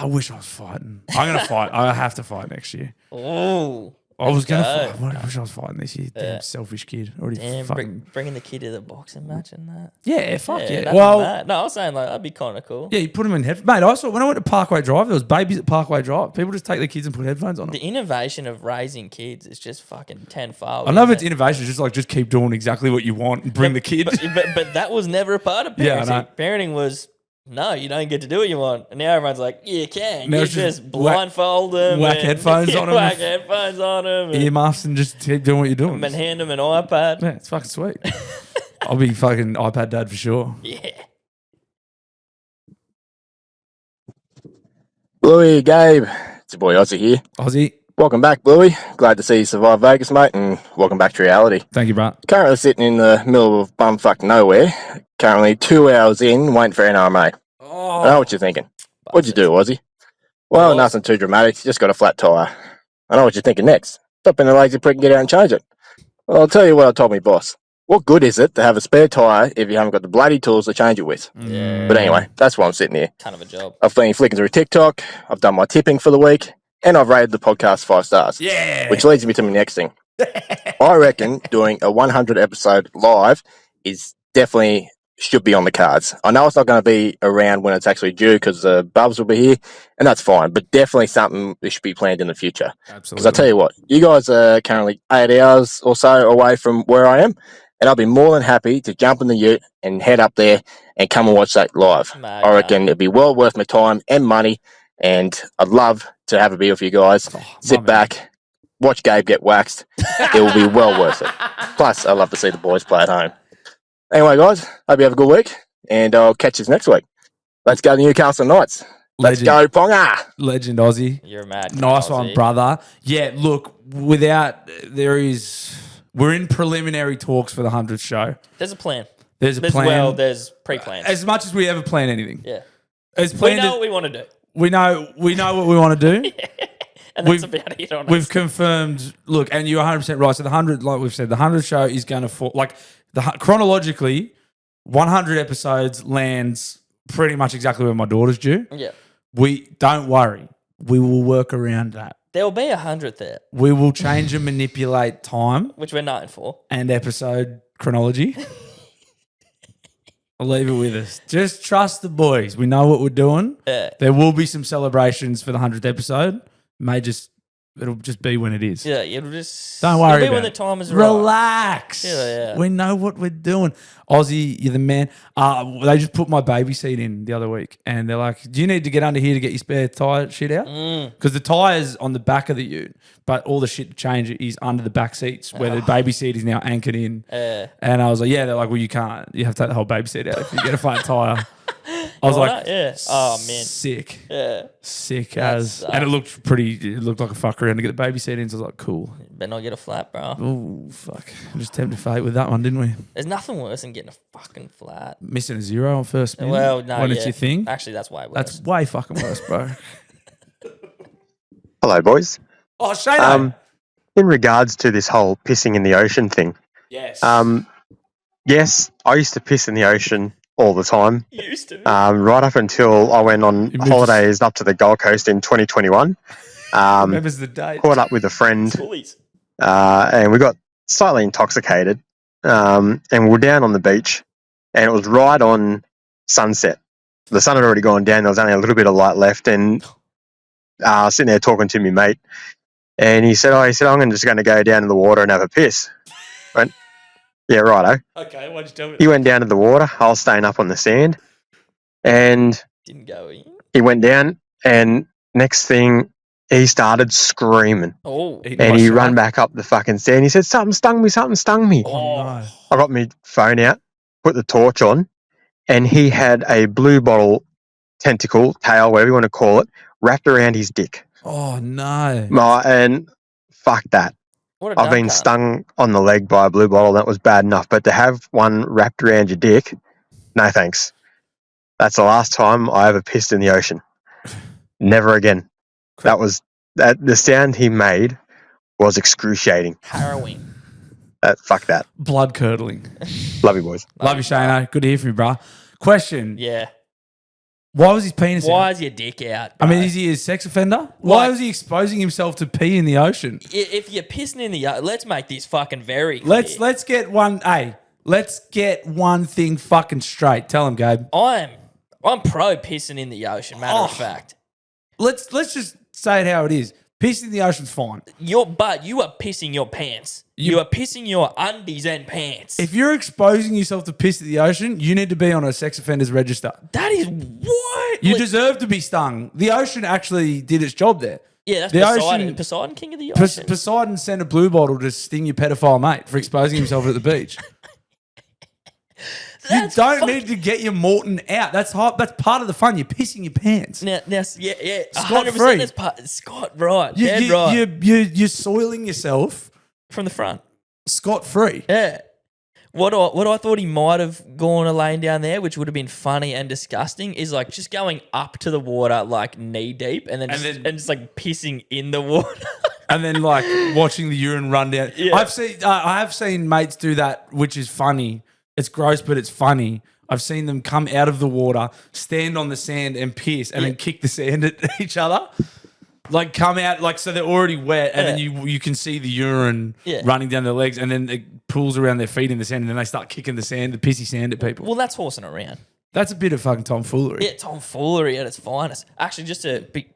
wish I was fighting. I'm going to fight. I have to fight next year. Oh. I was going to fight. I wish I was fighting this year. Damn selfish kid. Bringing the kid to the boxing match and that. Yeah, fuck yeah. Well, no, I was saying that'd be kind of cool. Yeah, you put them in headphones. Mate, I saw when I went to Parkway Drive, there was babies at Parkway Drive. People just take their kids and put headphones on them. The innovation of raising kids is just fucking tenfold. I know if it's innovation, it's just keep doing exactly what you want and bring the kid. But that was never a part of parenting. Yeah, I know. Parenting was, no, you don't get to do what you want. And now everyone's like, yeah, you can. Now You it's just blindfold them. Whack headphones on them. Whack headphones on them. Earmuffs and just keep doing what you're doing. And hand them an iPad. Yeah, it's fucking sweet. I'll be fucking iPad dad for sure. Yeah. Bluey, Gabe, it's your boy Ozzy here. Ozzy. Welcome back, Bluey. Glad to see you survive Vegas, mate, and welcome back to reality. Thank you, bro. Currently sitting in the middle of bumfuck nowhere. Currently 2 hours in, waiting for NRMA. Oh. I know what you're thinking. What'd you do, Ozzy? Well, nothing too dramatic. Just got a flat tyre. I know what you're thinking next. Stop being a lazy prick and get out and change it. Well, I'll tell you what I told me boss. What good is it to have a spare tyre if you haven't got the bloody tools to change it with? Yeah. But anyway, that's why I'm sitting here. Kind of a job. I've been flicking through TikTok, I've done my tipping for the week, and I've rated the podcast 5 stars. Yeah. Which leads me to my next thing. I reckon doing a 100 episode live is definitely should be on the cards. I know it's not going to be around when it's actually due because the Bubs will be here, and that's fine, but definitely something that should be planned in the future. Absolutely. Because I tell you what, you guys are currently 8 hours or so away from where I am, and I'll be more than happy to jump in the ute and head up there and come and watch that live. Mate, I reckon it'd be well worth my time and money, and I'd love to have a beer with you guys, sit back, watch Gabe get waxed. It will be well worth it. Plus, I love to see the boys play at home. Anyway, guys, hope you have a good week, and I'll catch you next week. Let's go to Newcastle Knights. Let's go, Ponga! Legend Aussie. You're mad. Nice Aussie. one, brother. Yeah, look, we're in preliminary talks for the 100th show. There's a plan. There's a plan. Well, there's pre-plans. As much as we ever plan anything. Yeah. We know what we want to do. We know what we want to do. And that's about it on We've confirmed, look, and you're 100% right. So the 100, like we've said, the 100th show is going to fall, chronologically, 100 episodes lands pretty much exactly where my daughter's due. Yeah. We don't worry. We will work around that. There will be 100 there. We will change and manipulate time, which we're known for, and episode chronology. I'll leave it with us. Just trust the boys. We know what we're doing. Yeah. There will be some celebrations for the 100th episode. It'll just be when it is. Yeah, it'll just... Don't worry it'll be about when it. the time is right. Relax. Yeah. We know what we're doing. Aussie, you're the man. They just put my baby seat in the other week, and they're like, do you need to get under here to get your spare tyre shit out? Because the tyre's on the back of the ute, but all the shit to change it is under the back seats where the baby seat is now anchored in. And I was like, yeah. They're like, well, you can't. You have to take the whole baby seat out if you get a flat tyre. I was like, yeah. Oh, man. Sick. Yeah. Sick as. And it looked like a fuck around to get the baby seat in. So I was like, cool. Better not get a flat, bro. Oh, fuck. Just tempted fate with that one, didn't we? There's nothing worse than getting a fucking flat. Missing a zero on first spin. Well, no, when it's your thing. Actually, that's way worse. That's way fucking worse, bro. Hello, boys. Oh, Shane. In regards to this whole pissing in the ocean thing. Yes. Yes, I used to piss in the ocean all the time. You used to? Right up until I went on holidays up to the Gold Coast in 2021. Remembers the date. Caught up with a friend. Schoolies. And we got slightly intoxicated. And we were down on the beach. And it was right on sunset. The sun had already gone down. There was only a little bit of light left. And sitting there talking to me mate. And he said, I'm just going to go down to the water and have a piss. Went, yeah, righto. Okay, why'd you tell me? He went down to the water. I was staying up on the sand. And Didn't go in. he went down, and next thing, he started screaming. Oh. And he ran back up the fucking sand. He said, something stung me. Oh, no. I got my phone out, put the torch on, and he had a blue bottle tentacle, tail, whatever you want to call it, wrapped around his dick. Oh, no. And fuck that. I've been stung on the leg by a blue bottle. That was bad enough. But to have one wrapped around your dick, no thanks. That's the last time I ever pissed in the ocean. Never again. The sound he made was excruciating. Harrowing. Fuck that. Blood curdling. Love you, boys. Love you, Shane. Good to hear from you, bro. Question. Yeah. Why was his penis Why out? is your dick out, I bro? mean, is he a sex offender? Why was he exposing himself to pee in the ocean? If you're pissing in the let's make this fucking very clear. Let's get one. Hey, let's get one thing fucking straight. Tell him, Gabe. I'm pro pissing in the ocean. Matter of fact. Let's just say it how it is. Pissing in the ocean's fine. But you are pissing your pants. You are pissing your undies and pants. If you're exposing yourself to piss in the ocean, you need to be on a sex offenders register. That is what? You deserve to be stung. The ocean actually did its job there. Yeah, that's the Poseidon. Poseidon, king of the ocean. Poseidon sent a blue bottle to sting your pedophile mate for exposing himself at the beach. You don't need to get your Morton out. That's part of the fun. You're pissing your pants. Now, yeah, Scot 100%. free. That's part. Scott, right? You're soiling yourself from the front, scot free. Yeah. What I thought he might have gone a lane down there, which would have been funny and disgusting, is like just going up to the water like knee deep, and then just like pissing in the water. And then like watching the urine run down. Yeah. I have seen mates do that, which is funny. It's gross, but it's funny. I've seen them come out of the water, stand on the sand and piss, and then kick the sand at each other. Like come out, like so they're already wet, and then you can see the urine running down their legs, and then it pools around their feet in the sand, and then they start kicking the pissy sand at people. Well, that's horsing around. That's a bit of fucking tomfoolery. Yeah, tomfoolery at its finest. Actually, just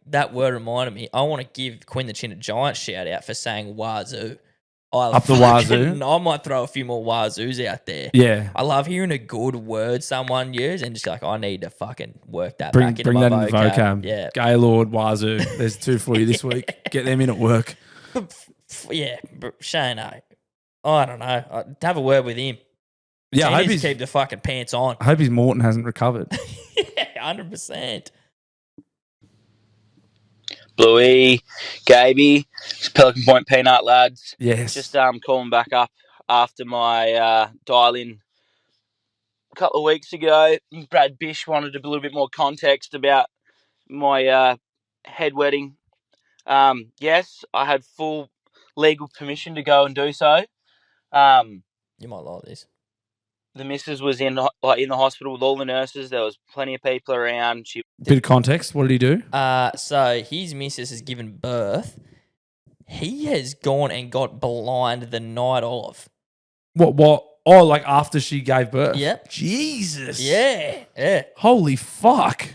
that word reminded me, I want to give Quinn the Chin a giant shout out for saying wazoo. Up the wazoo. I might throw a few more wazoos out there. Yeah. I love hearing a good word someone use and just like, I need to fucking work that Bring back into that my in the vocab. Yeah. Gaylord, wazoo. There's two for you this week. Get them in at work. Yeah, Shane, I don't know. I'd have a word with him. Yeah, I hope he's keep the fucking pants on. I hope his Morton hasn't recovered. Yeah, 100%. Bluey, Gabe, Pelican Point Peanut lads. Yes. Just calling back up after my dial-in a couple of weeks ago. Brad Bish wanted a little bit more context about my head wedding. Yes, I had full legal permission to go and do so. You might like this. the missus was in the hospital with all the nurses. There was plenty of people around. Bit of context. What did he do? So his missus has given birth. He has gone and got blind the night of. What? Oh, like after she gave birth? Yep. Jesus. Yeah. Holy fuck.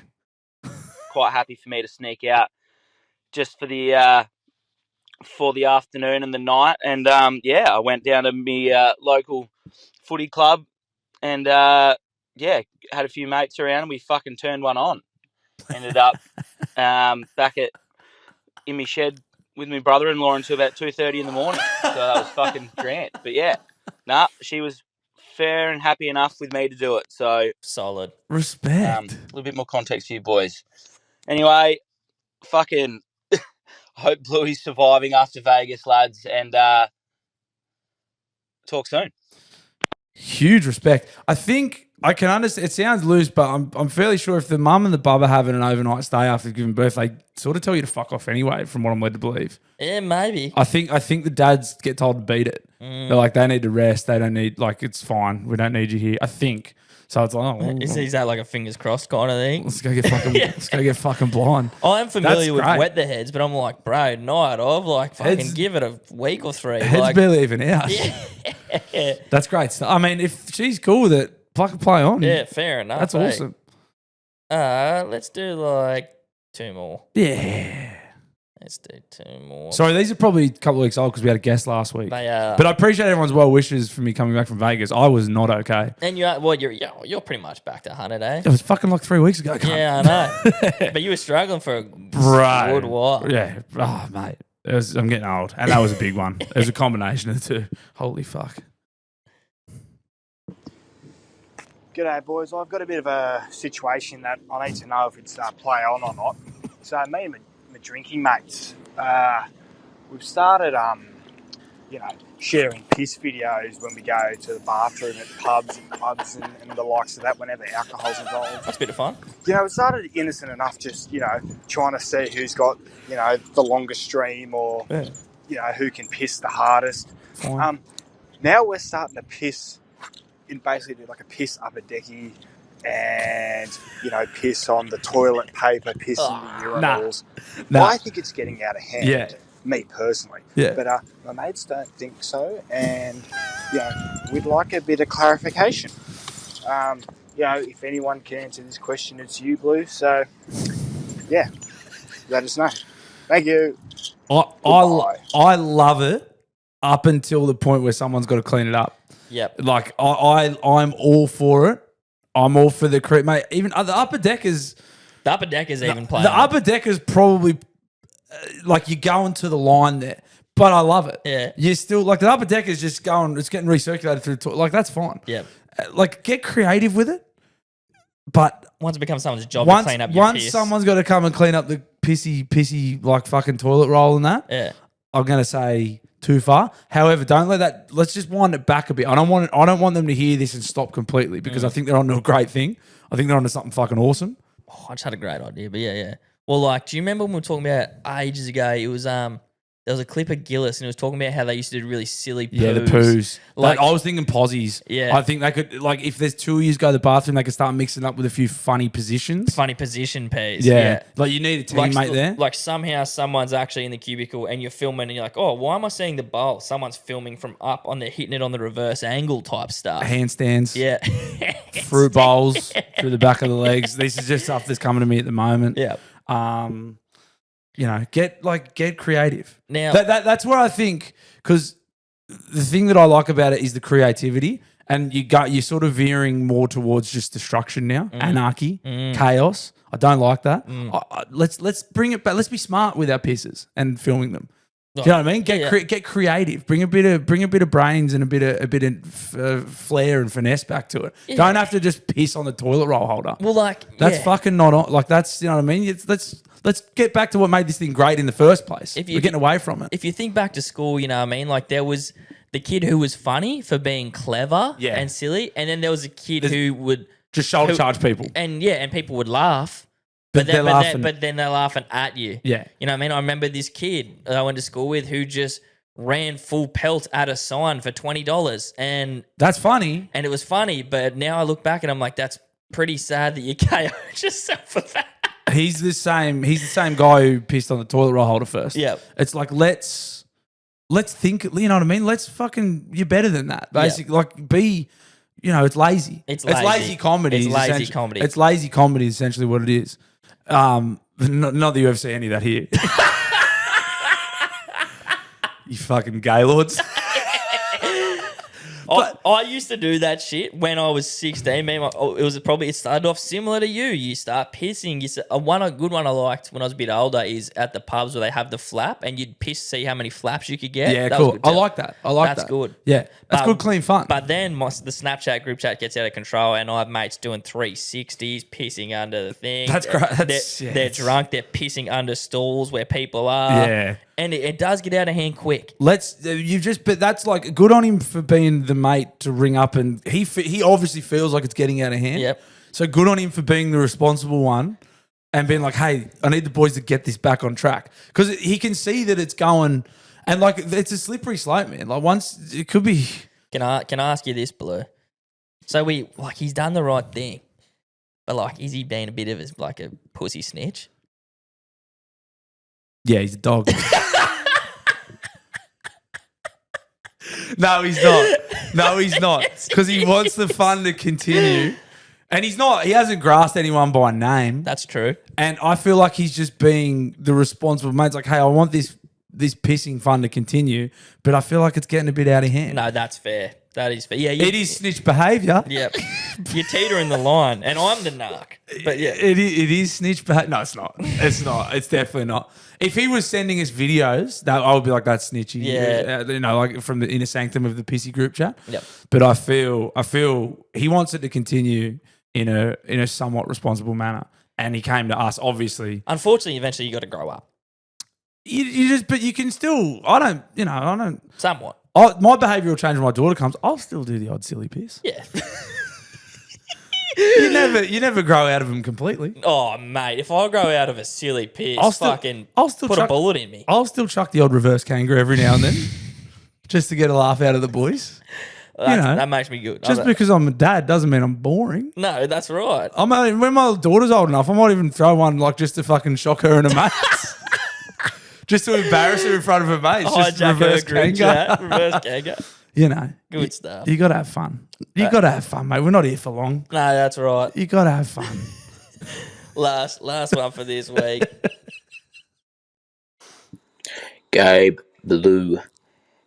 Quite happy for me to sneak out just for the afternoon and the night. And, I went down to my local footy club and, had a few mates around and we fucking turned one on. Ended up back in my shed with my brother-in-law until about 2:30 in the morning. So that was fucking grand. But she was fair and happy enough with me to do it. So solid. Respect. A little bit more context for you boys. Anyway, fucking hope Bluey's surviving after Vegas, lads, and talk soon. Huge respect. I think I can understand. It sounds loose, but I'm fairly sure if the mum and the bub are having an overnight stay after giving birth, they sort of tell you to fuck off anyway, from what I'm led to believe. Yeah, maybe. I think the dads get told to beat it. They're like, they need to rest. They don't need, like, it's fine. We don't need you here. I think. So it's like, is that like a fingers crossed kind of thing? Let's go get fucking blind. I'm familiar with wet the heads, but I'm like, bro, night of, like, fucking give it a week or three. Head's barely even out. Yeah. That's great stuff. I mean, if she's cool with it, play on. Yeah, fair enough. That's awesome. Let's do like 2 more. Yeah. Let's do 2 more. Sorry, these are probably a couple of weeks old because we had a guest last week. They are. But I appreciate everyone's well wishes for me coming back from Vegas. I was not okay. And you're pretty much back to 100, eh? It was fucking like 3 weeks ago. Yeah, I know. But you were struggling for a good while. Yeah. Oh, mate. I'm getting old. And that was a big one. It was a combination of the two. Holy fuck. G'day, boys. I've got a bit of a situation that I need to know if it's play on or not. So me and my drinking mates, we've started, sharing piss videos when we go to the bathroom at pubs and the likes of that whenever alcohol's involved. That's a bit of fun. It started innocent enough, just, trying to see who's got, the longest stream or, who can piss the hardest. Now we're starting to piss in basically do like a piss upper decky and, piss on the toilet paper, piss in the urinals. Nah. I think it's getting out of hand, me personally. Yeah. But my mates don't think so, and, we'd like a bit of clarification. If anyone can answer this question, it's you, Blue. So, let us know. Thank you. I love it up until the point where someone's got to clean it up. Yep. Like, I'm all for it. I'm all for the creep, mate. Even the upper deckers. The upper deckers even playing. The upper deckers probably, like, you're going to the line there. But I love it. Yeah. You're still, like, the upper deck is just going, it's getting recirculated through the toilet. Like, that's fine. Yeah. Like, get creative with it. But once it becomes someone's job to clean up your piss. Once someone's got to come and clean up the pissy, like, fucking toilet roll and that, I'm going to say too far. However, don't let that, let's just wind it back a bit. I don't want them to hear this and stop completely because I think they're onto a great thing. I think they're onto something fucking awesome. Oh, I just had a great idea, but yeah. Well, like, do you remember when we were talking about ages ago? It was there was a clip of Gillis and it was talking about how they used to do really silly poos. Yeah, the poos. Like, I was thinking posies. Yeah. I think they could, like, if there's 2 of you go to the bathroom, they could start mixing up with a few funny positions. Funny position peas. Yeah. Like, you need a teammate there. Like, somehow someone's actually in the cubicle and you're filming and you're like, oh, why am I seeing the bowl? Someone's filming from up on the hitting it on the reverse angle type stuff. Handstands. Yeah. Fruit bowls through the back of the legs. This is just stuff that's coming to me at the moment. Yeah. Get creative. Now that's where I think, because the thing that I like about it is the creativity, and you're sort of veering more towards just destruction now, anarchy, chaos. I don't like that. Let's bring it back. Let's be smart with our pieces and filming them. Do you know what I mean? Get creative. Bring a bit of brains and a bit of flair and finesse back to it. Yeah. Don't have to just piss on the toilet roll holder. Well, like, that's fucking not on. Like, that's, you know what I mean. Let's get back to what made this thing great in the first place. We're getting away from it. If you think back to school, you know what I mean. Like, there was the kid who was funny for being clever and silly, and then there was a kid who would just shoulder charge people, and people would laugh. But then they're laughing at you. Yeah. You know what I mean? I remember this kid that I went to school with who just ran full pelt at a sign for $20, and That's funny. and it was funny. But now I look back and I'm like, that's pretty sad that you KO'd yourself for that. He's the same guy who pissed on the toilet roll holder first. Yeah. It's like let's think, you know what I mean? Let's fucking, you're better than that. Basically, like be, you know, it's lazy. It's lazy comedy. It's lazy essentially- comedy. It's lazy comedy, essentially what it is. Not that you ever see any of that here. You fucking gaylords. I used to do that shit when I was 16. It started off similar to you. You start pissing. A good one I liked when I was a bit older is at the pubs where they have the flap and you'd piss, see how many flaps you could get. Yeah, That was cool. good I too. like that. That's good. Yeah, that's good, clean fun. But then the Snapchat group chat gets out of control, and I have mates doing 360s, pissing under the thing. That's great. They're drunk. They're pissing under stalls where people are. Yeah. And it does get out of hand quick. But that's like good on him for being the mate to ring up, and he obviously feels like it's getting out of hand. Yep. So good on him for being the responsible one and being like, hey, I need the boys to get this back on track, because he can see that it's going, and like it's a slippery slope, man. Like once it could be. Can I ask you this, Blue? So he's done the right thing, but like, is he being a bit of a pussy snitch? Yeah, he's a dog. No, he's not. No, he's not. Because he wants the fun to continue. And he's not. He hasn't grasped anyone by name. That's true. And I feel like he's just being the responsible mate. It's like, hey, I want this pissing fun to continue, but I feel like it's getting a bit out of hand. No, that's fair. That is fair. Yeah, it is snitch behaviour. Yep. You're teetering the line, and I'm the narc. But yeah, it is snitch behaviour. No, it's not. It's not. It's definitely not. If he was sending us videos, that I would be like, that's snitchy. Yeah. You know, like from the inner sanctum of the pissy group chat. Yep. But I feel he wants it to continue in a somewhat responsible manner, and he came to us, obviously. Unfortunately, eventually you got to grow up. But you can still. I don't. Somewhat. My behaviour will change when my daughter comes. I'll still do the odd silly piss. Yeah. You never grow out of them completely. Oh, mate, if I grow out of a silly piss, I'll still put a bullet in me. I'll still chuck the odd reverse kangaroo every now and then, just to get a laugh out of the boys. That makes me good. Just because I'm a dad doesn't mean I'm boring. No, that's right. When my daughter's old enough, I might even throw one like just to fucking shock her and her mates. Just to embarrass her in front of her mates. Just reverse kangaroo. Reverse kangaroo. You know. Good stuff. You got to have fun. You got to have fun, mate. We're not here for long. No, that's right. You got to have fun. Last one for this week. Gabe, Blue,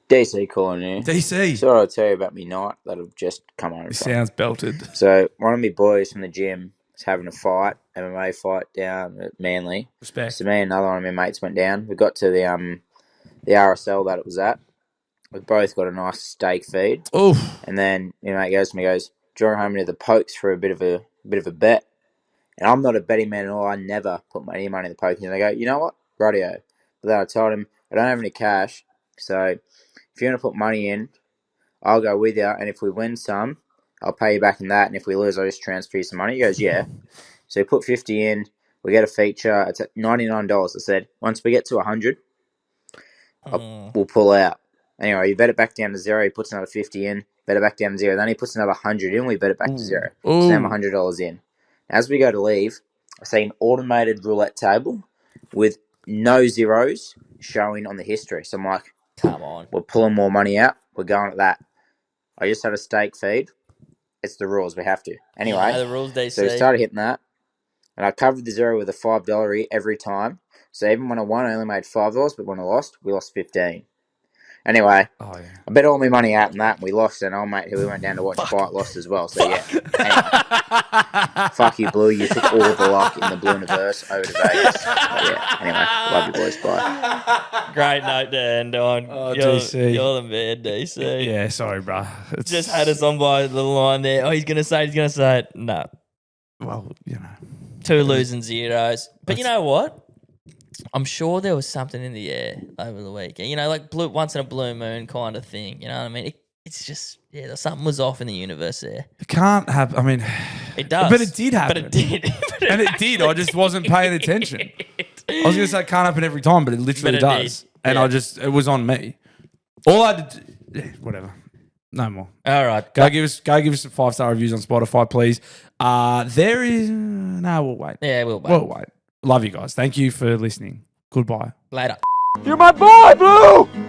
DC calling you. DC. So I'll tell you about me night that I've just come home from. Sounds belted. So one of my boys from the gym was having a fight, MMA fight down at Manly. Respect. So me and another one of my mates went down. We got to the RSL that it was at. We both got a nice steak feed. Oof. And then my mate goes to me, do you want to home to the pokes for a bit of a bet? And I'm not a betting man at all. I never put any money in the pokes. And I go, you know what? Rightio. But then I told him, I don't have any cash. So if you want to put money in, I'll go with you. And if we win some, I'll pay you back in that. And if we lose, I'll just transfer you some money. He goes, yeah. So he put 50 in. We get a feature. It's at $99. I said, once we get to 100, we'll pull out. Anyway, you bet it back down to zero. He puts another 50 in. Bet it back down to zero. Then he puts another 100 in. We bet it back to zero. So now I'm $100 in. As we go to leave, I see an automated roulette table with no zeros showing on the history. So I'm like, come on. We're pulling more money out. We're going at that. I just had a steak feed. It's the rules. We have to. Anyway, the rules they so we started hitting that. And I covered the zero with a $5 every time. So even when I won, I only made $5. But when I lost, we lost 15. Anyway, I bet all my money out in that, and we lost. And old mate who we went down to watch fight lost as well. So yeah, anyway, fuck you, Blue. You took all the luck in the Blue universe over to Vegas. But yeah, anyway, love you boys. Bye. Great note to end on. DC. You're the man, DC. Yeah, sorry, bro. Just had us on by the line there. Oh, he's gonna say it. No. Well, 2 losing zeros. But you know what? I'm sure there was something in the air over the weekend. Like once in a blue moon kind of thing. You know what I mean? It's just, something was off in the universe there. It can't happen. I mean, it does. But it did happen. But it did. And it did. I just wasn't paying attention. I was going to say it can't happen every time, but it literally does. And it was on me. All I did, whatever. No more. All right. Go give us 5-star reviews on Spotify, please. There is we'll wait. Yeah, we'll wait. We'll wait. Love you guys. Thank you for listening. Goodbye. Later. You're my boy, Blue!